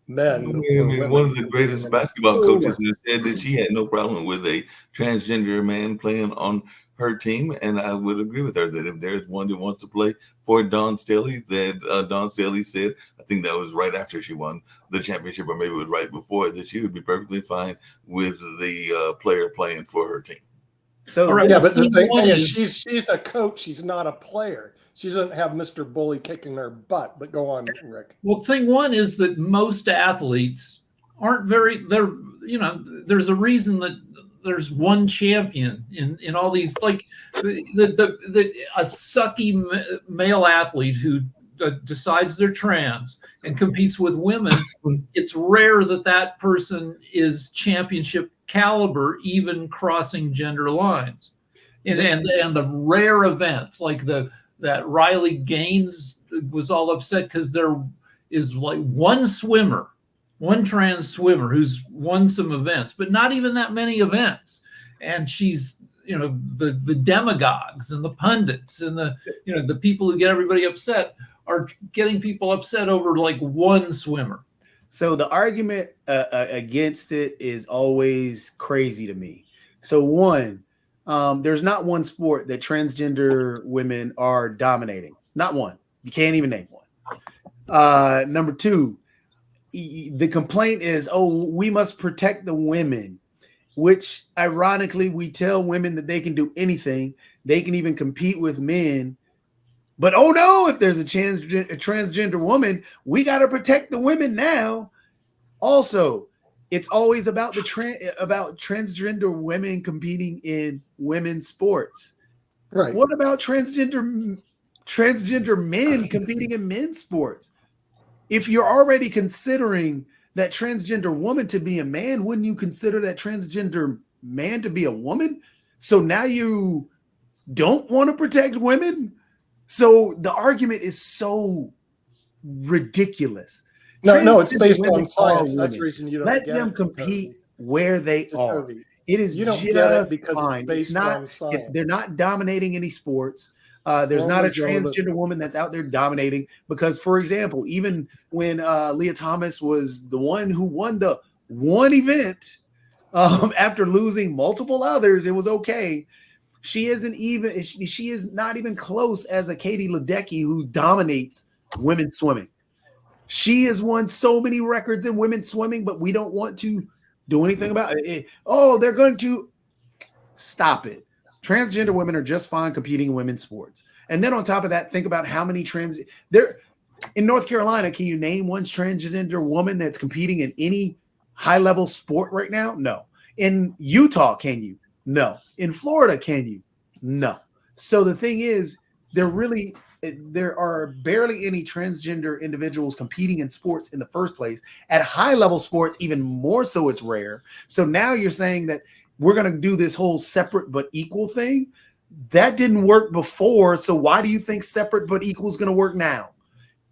[SPEAKER 3] men?
[SPEAKER 1] I mean, one of the greatest basketball coaches said that she had no problem with a transgender man playing on her team, and I would agree with her that if there's one that wants to play for Dawn Staley, that Dawn Staley said, I think that was right after she won the championship, or maybe it was right before, that she would be perfectly fine with the player playing for her team.
[SPEAKER 4] So
[SPEAKER 3] yeah, but the thing is, she's a coach. She's not a player. She doesn't have Mr. Bully kicking her butt. But go on, Rick.
[SPEAKER 2] Well, thing one is that most athletes aren't there's a reason that there's one champion in all these, like a sucky male athlete who decides they're trans and competes with women. It's rare that person is championship caliber, even crossing gender lines. And the rare events like that Riley Gaines was all upset because there is like one trans swimmer who's won some events, but not even that many events. And she's, the demagogues and the pundits and the people who get everybody upset are getting people upset over like one swimmer.
[SPEAKER 4] So the argument against it is always crazy to me. So one, there's not one sport that transgender women are dominating. Not one. You can't even name one. Number two, the complaint is, oh, we must protect the women, which ironically, we tell women that they can do anything. They can even compete with men. But oh no, if there's a transgender woman, we got to protect the women now. Also, it's always about about transgender women competing in women's sports.
[SPEAKER 3] Right.
[SPEAKER 4] What about transgender men competing in men's sports? If you're already considering that transgender woman to be a man, wouldn't you consider that transgender man to be a woman? So now you don't want to protect women? So the argument is so ridiculous.
[SPEAKER 3] No, it's based on science. That's the reason you don't
[SPEAKER 4] let
[SPEAKER 3] get
[SPEAKER 4] them
[SPEAKER 3] it,
[SPEAKER 4] compete where they are. It is
[SPEAKER 3] you don't
[SPEAKER 4] just
[SPEAKER 3] get it because
[SPEAKER 4] fine.
[SPEAKER 3] it's based on science.
[SPEAKER 4] They're not dominating any sports. There's not a transgender woman that's out there dominating because, for example, even when Leah Thomas was the one who won the one event after losing multiple others, it was okay. She is not even close as a Katie Ledecky who dominates women's swimming. She has won so many records in women's swimming, but we don't want to do anything about it. Oh, they're going to stop it. Transgender women are just fine competing in women's sports. And then on top of that, think about how many there in North Carolina. Can you name one transgender woman that's competing in any high-level sport right now? No. In Utah, can you? No. In Florida, can you? No. So the thing is, there are barely any transgender individuals competing in sports in the first place. At high-level sports, even more so, it's rare. So now you're saying that we're going to do this whole separate but equal thing. That didn't work before, so why do you think separate but equal is going to work now?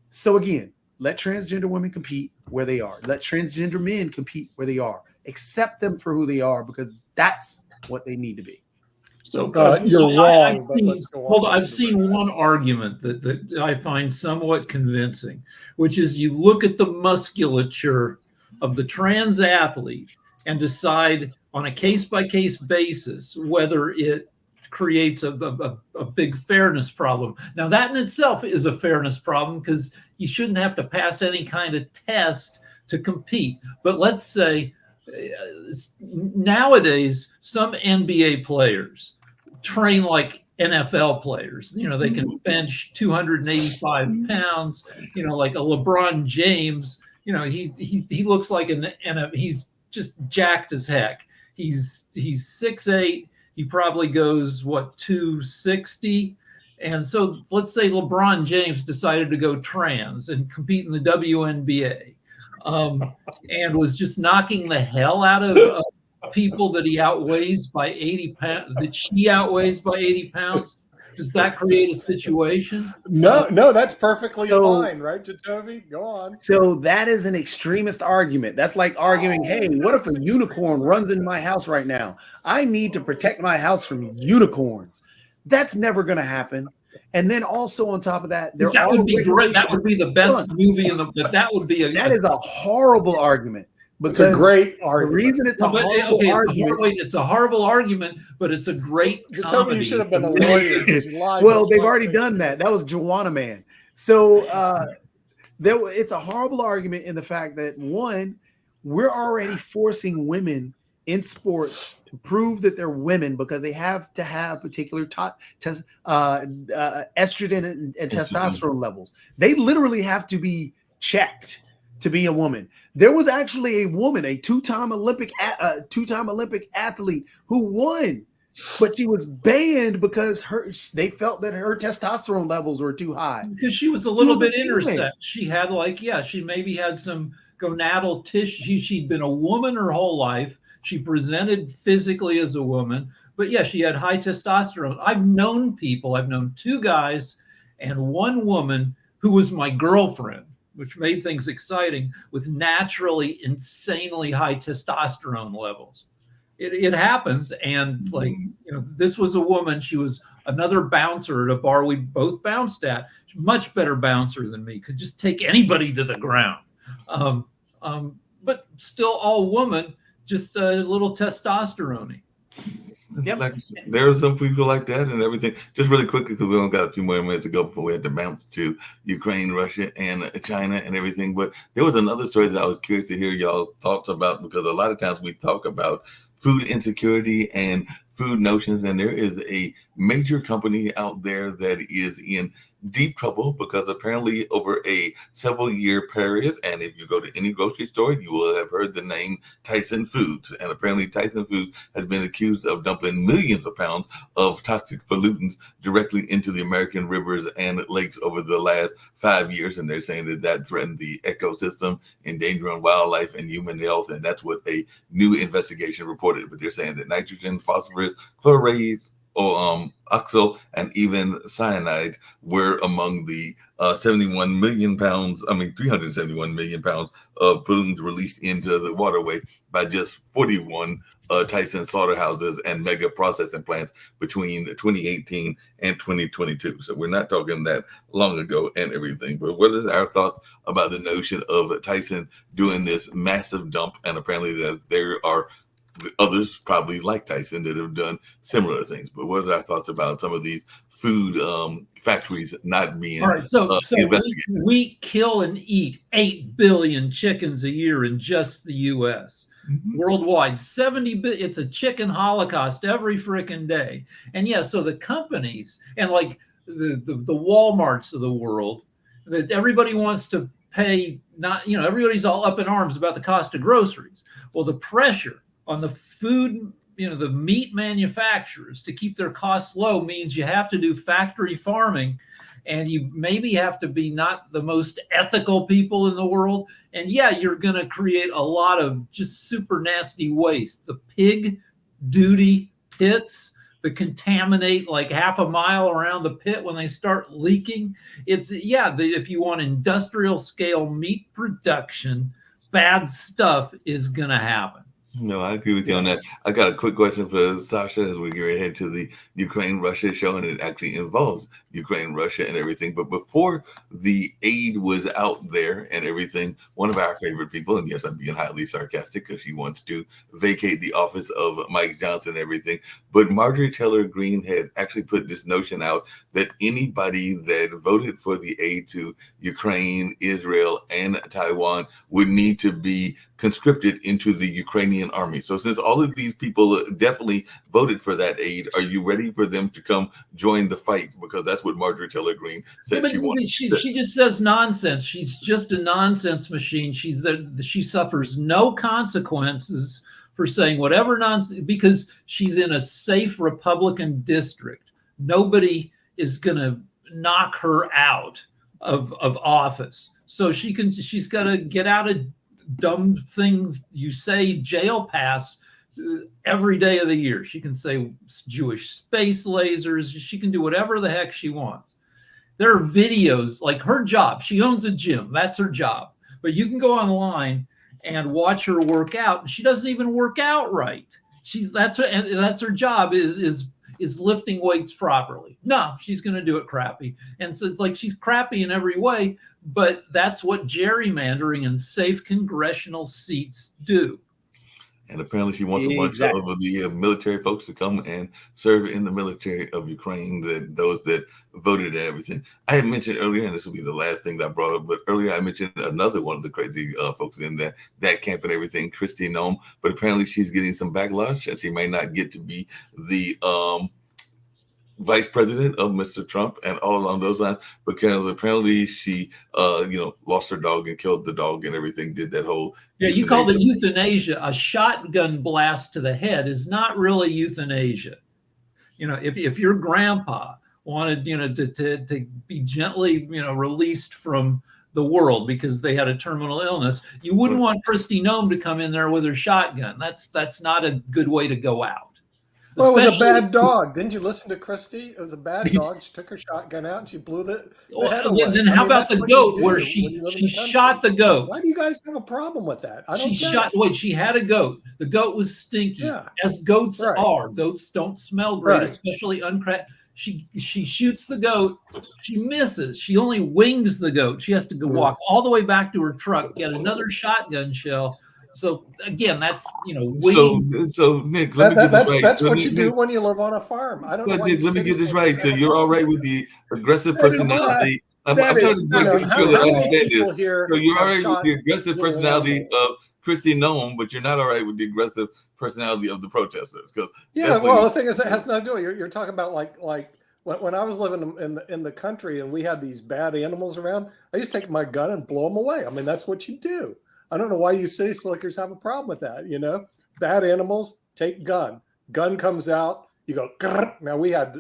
[SPEAKER 4] So again, let transgender women compete where they are. Let transgender men compete where they are. Accept them for who they are, because that's what they need to be.
[SPEAKER 2] So
[SPEAKER 3] you're wrong, but let's go on.
[SPEAKER 2] Hold on. I've seen one argument that I find somewhat convincing, which is you look at the musculature of the trans athlete and decide on a case-by-case basis whether it creates a big fairness problem. Now, that in itself is a fairness problem, because you shouldn't have to pass any kind of test to compete. But let's say nowadays, some NBA players train like NFL players. You know, they can bench 285 pounds, you know, like a LeBron James. You know, he looks like he's just jacked as heck. He's 6'8". He probably goes, 260. And so let's say LeBron James decided to go trans and compete in the WNBA, and was just knocking the hell out of people that he outweighs by 80 pounds, that she outweighs by 80 pounds. Does that create a situation?
[SPEAKER 3] No, that's perfectly fine, right, Jacoby? Go on.
[SPEAKER 4] So that is an extremist argument. That's like arguing, hey, what if a unicorn runs in my house right now? I need to protect my house from unicorns. That's never going to happen. And then also on top of that,
[SPEAKER 2] that would be great. That would be the best movie in the. That would be
[SPEAKER 4] that is a horrible argument.
[SPEAKER 3] It's a great argument.
[SPEAKER 4] The reason it's a horrible argument.
[SPEAKER 2] It's a horrible argument, but it's a great comedy.
[SPEAKER 3] You should have been a lawyer.
[SPEAKER 4] Well, they've already done that. That was Joanna Man. So it's a horrible argument in the fact that, one, we're already forcing women in sports to prove that they're women because they have to have particular estrogen and testosterone levels. They literally have to be checked to be a woman. There was actually a woman, a two-time Olympic athlete who won, but she was banned because they felt that her testosterone levels were too high.
[SPEAKER 2] Because she was a little bit intersex. She had she maybe had some gonadal tissue. She'd been a woman her whole life. She presented physically as a woman, but she had high testosterone. I've known two guys and one woman who was my girlfriend, which made things exciting, with naturally insanely high testosterone levels. It happens. And this was a woman. She was another bouncer at a bar we both bounced at. Much better bouncer than me, could just take anybody to the ground. But still all woman, just a little testosterone-y.
[SPEAKER 4] Yep.
[SPEAKER 1] Like, there are some people like that and everything. Just really quickly, because we only got a few more minutes to go before we had to bounce to Ukraine, Russia, and China and everything. But there was another story that I was curious to hear y'all thoughts about, because a lot of times we talk about food insecurity and food notions, and there is a major company out there that is in deep trouble because apparently over a several year period, and if you go to any grocery store, you will have heard the name Tyson Foods. And apparently Tyson Foods has been accused of dumping millions of pounds of toxic pollutants directly into the American rivers and lakes over the last 5 years. And they're saying that threatened the ecosystem, endangering wildlife and human health. And that's what a new investigation reported. But they're saying that nitrogen, phosphorus, chloride, oxo, and even cyanide were among the 371 million pounds of pollutants released into the waterway by just 41 Tyson slaughterhouses and mega processing plants between 2018 and 2022. So we're not talking that long ago and everything. But what is our thoughts about the notion of Tyson doing this massive dump? And apparently that there are others probably like Tyson that have done similar things. But what are our thoughts about some of these food factories not being investigated?
[SPEAKER 2] We kill and eat 8 billion chickens a year in just the U.S. Worldwide, 70 billion. It's a chicken holocaust every freaking day. And so the companies and like the Walmarts of the world, that everybody wants to pay, everybody's all up in arms about the cost of groceries. Well, the pressure on the food, the meat manufacturers to keep their costs low means you have to do factory farming, and you maybe have to be not the most ethical people in the world. And you're going to create a lot of just super nasty waste. The pig duty hits that contaminate like half a mile around the pit when they start leaking. It's if you want industrial scale meat production, bad stuff is going to happen.
[SPEAKER 1] No, I agree with you on that. I got a quick question for Sasha as we get ahead to the Ukraine-Russia show, and it actually involves Ukraine, Russia, and everything. But before the aid was out there and everything, one of our favorite people, and yes, I'm being highly sarcastic because she wants to vacate the office of Mike Johnson and everything, but Marjorie Taylor Greene had actually put this notion out that anybody that voted for the aid to Ukraine, Israel, and Taiwan would need to be conscripted into the Ukrainian army. So since all of these people definitely voted for that aid, are you ready for them to come join the fight? Because that's what Marjorie Taylor Greene said she wanted.
[SPEAKER 2] She just says nonsense. She's just a nonsense machine. She suffers no consequences for saying whatever nonsense because she's in a safe Republican district. Nobody is going to knock her out of office. So she's got to get out of dumb things you say, jail pass every day of the year. She can say Jewish space lasers. She can do whatever the heck she wants. There are videos, like her job. She owns a gym. That's her job. But you can go online and watch her work out. And she doesn't even work out right. That's her job is lifting weights properly. No, she's going to do it crappy. And so it's like she's crappy in every way, but that's what gerrymandering and safe congressional seats do.
[SPEAKER 1] And apparently she wants a bunch of the military folks to come and serve in the military of Ukraine, those that voted and everything. I had mentioned earlier, and this will be the last thing that I brought up, but earlier I mentioned another one of the crazy folks in that camp and everything, Kristi Noem, but apparently she's getting some backlash and she may not get to be the vice president of Mr. Trump and all along those lines, because apparently she lost her dog and killed the dog and everything, did that whole
[SPEAKER 2] you called it euthanasia. A shotgun blast to the head is not really euthanasia. If your grandpa wanted to be gently released from the world because they had a terminal illness, you wouldn't want Kristi Noem to come in there with her shotgun. That's not a good way to go out.
[SPEAKER 3] Well, it was a bad dog. Didn't you listen to Kristi? It was a bad dog. She took her shotgun out and she blew the head away.
[SPEAKER 2] Then how about the goat where she shot the goat?
[SPEAKER 3] Why do you guys have a problem with that?
[SPEAKER 2] She had a goat. The goat was stinky, as goats are. Goats don't smell great, especially uncracked. She shoots the goat. She misses. She only wings the goat. She has to go walk all the way back to her truck, get another shotgun shell. So again, that's
[SPEAKER 1] So Nick, let me get this right.
[SPEAKER 3] That's what you do when you live on a farm. I don't know.
[SPEAKER 1] Nick, let me get this right. So you're all right with the aggressive personality? I'm trying to make sure that I understand this. So you're all right with the aggressive personality of Kristi Noem, but you're not all right with the aggressive personality of the protesters.
[SPEAKER 3] The thing is, it has nothing to do with it. You're talking about like when I was living in the country and we had these bad animals around. I used to take my gun and blow them away. I mean, that's what you do. I don't know why you city slickers have a problem with that. Bad animals, take gun. Gun comes out, you go. Grr. Now we had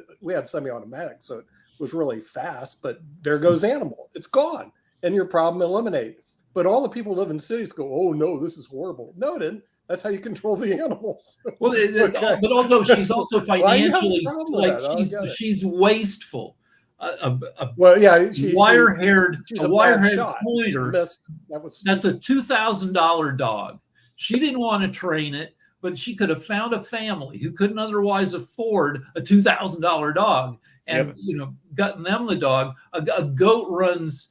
[SPEAKER 3] semi-automatic, so it was really fast. But there goes animal. It's gone, and your problem eliminated. But all the people who live in cities go, "Oh no, this is horrible." No, it didn't. That's how you control the animals.
[SPEAKER 2] Well, but although she's also financially she's wasteful. Wire-haired pointer. That's a $2,000 dog. She didn't want to train it, but she could have found a family who couldn't otherwise afford a $2,000 dog and gotten them the dog. A goat runs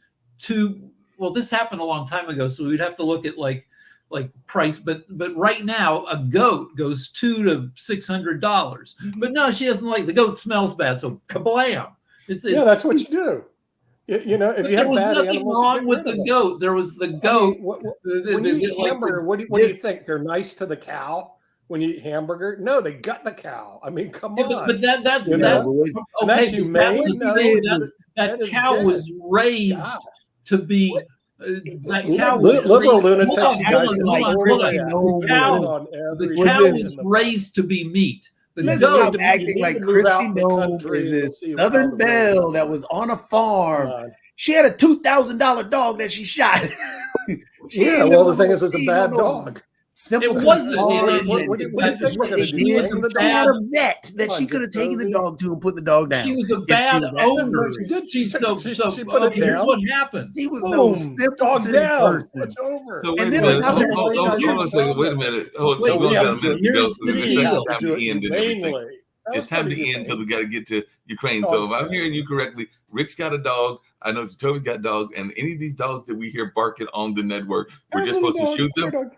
[SPEAKER 2] this happened a long time ago, so we'd have to look at like price, but right now a goat goes $200 to $600. But no, she doesn't like the goat. Smells bad, so kablam.
[SPEAKER 3] That's what you do. If you have bad animals, there was nothing
[SPEAKER 2] wrong with the goat. There was the goat.
[SPEAKER 3] When you eat hamburger, what do you think? They're nice to the cow when you eat hamburger? No, they gut the cow. I mean, come on.
[SPEAKER 2] But that's humane. That cow was raised to be. That cow was
[SPEAKER 3] liberal lunatics.
[SPEAKER 2] The cow was raised to be meat.
[SPEAKER 4] Let's stop acting like Kristi Noem is a Southern belle that was on a farm. She had a $2,000 dog that she shot.
[SPEAKER 3] The thing is, it's a bad dog.
[SPEAKER 4] simple.
[SPEAKER 2] It wasn't.
[SPEAKER 3] What do you think we're going to do?
[SPEAKER 2] She was
[SPEAKER 3] Name
[SPEAKER 2] a
[SPEAKER 3] the
[SPEAKER 4] She had
[SPEAKER 3] dog?
[SPEAKER 4] a vet that she could have taken the dog to and put the dog down.
[SPEAKER 2] She was a
[SPEAKER 4] If
[SPEAKER 2] bad
[SPEAKER 4] was
[SPEAKER 2] owner.
[SPEAKER 3] She did. She
[SPEAKER 2] She
[SPEAKER 3] put it
[SPEAKER 2] here's
[SPEAKER 3] down.
[SPEAKER 2] what happened.
[SPEAKER 4] He was
[SPEAKER 3] Boom,
[SPEAKER 4] no simpleton
[SPEAKER 3] dog down.
[SPEAKER 4] person.
[SPEAKER 3] It's over.
[SPEAKER 1] So wait
[SPEAKER 4] And
[SPEAKER 1] a
[SPEAKER 4] then
[SPEAKER 1] minute.
[SPEAKER 4] on top of
[SPEAKER 1] Hold
[SPEAKER 4] that,
[SPEAKER 1] on a second. Wait a minute. Hold
[SPEAKER 2] Wait,
[SPEAKER 1] on.
[SPEAKER 3] we
[SPEAKER 1] We
[SPEAKER 3] have
[SPEAKER 1] got a
[SPEAKER 3] to do
[SPEAKER 1] minute to go.
[SPEAKER 2] here's
[SPEAKER 1] So
[SPEAKER 2] the
[SPEAKER 1] it's
[SPEAKER 2] deal.
[SPEAKER 1] time
[SPEAKER 3] to
[SPEAKER 1] to
[SPEAKER 3] do it
[SPEAKER 1] end and everything.
[SPEAKER 3] humanely.
[SPEAKER 1] It's time to end because we got to get to Ukraine. So if I'm hearing you correctly, Rick's got a dog. I know Toby's got a dog, and any of these dogs that we hear barking on the network, we're just supposed to shoot them.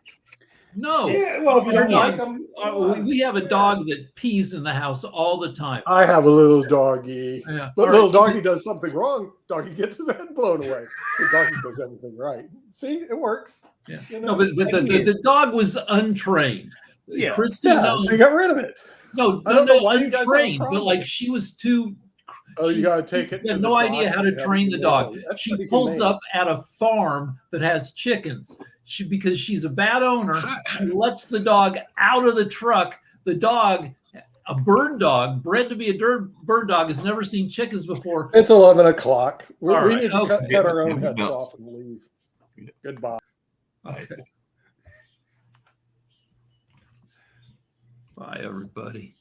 [SPEAKER 2] No.
[SPEAKER 3] Yeah, well, if you don't like them,
[SPEAKER 2] We have a dog that pees in the house all the time.
[SPEAKER 3] I have a little doggy.
[SPEAKER 2] Yeah.
[SPEAKER 3] But
[SPEAKER 2] All
[SPEAKER 3] little
[SPEAKER 2] right.
[SPEAKER 3] doggy does something wrong. Doggy gets his head blown away. So doggy does everything right. See, it works.
[SPEAKER 2] Yeah.
[SPEAKER 3] You know?
[SPEAKER 2] No, but the dog was untrained.
[SPEAKER 4] Yeah.
[SPEAKER 2] Christy,
[SPEAKER 3] Yeah, so you got rid of it.
[SPEAKER 2] I don't know
[SPEAKER 3] why you guys have a
[SPEAKER 2] untrained, but
[SPEAKER 3] problem.
[SPEAKER 2] like she was too.
[SPEAKER 3] Oh, you got to take it.
[SPEAKER 2] She
[SPEAKER 3] to
[SPEAKER 2] had
[SPEAKER 3] the
[SPEAKER 2] no idea how to
[SPEAKER 3] doctor.
[SPEAKER 2] train the dog.
[SPEAKER 3] That's
[SPEAKER 2] She
[SPEAKER 3] pretty
[SPEAKER 2] pulls
[SPEAKER 3] humane.
[SPEAKER 2] up at a farm that has chickens. Because she's a bad owner, she lets the dog out of the truck. The dog, a bird dog, bred to be a bird dog, has never seen chickens before.
[SPEAKER 3] It's 11 o'clock. We
[SPEAKER 2] All right,
[SPEAKER 3] need to
[SPEAKER 2] okay.
[SPEAKER 3] cut our own heads off and leave. Goodbye.
[SPEAKER 2] Okay. Bye, everybody.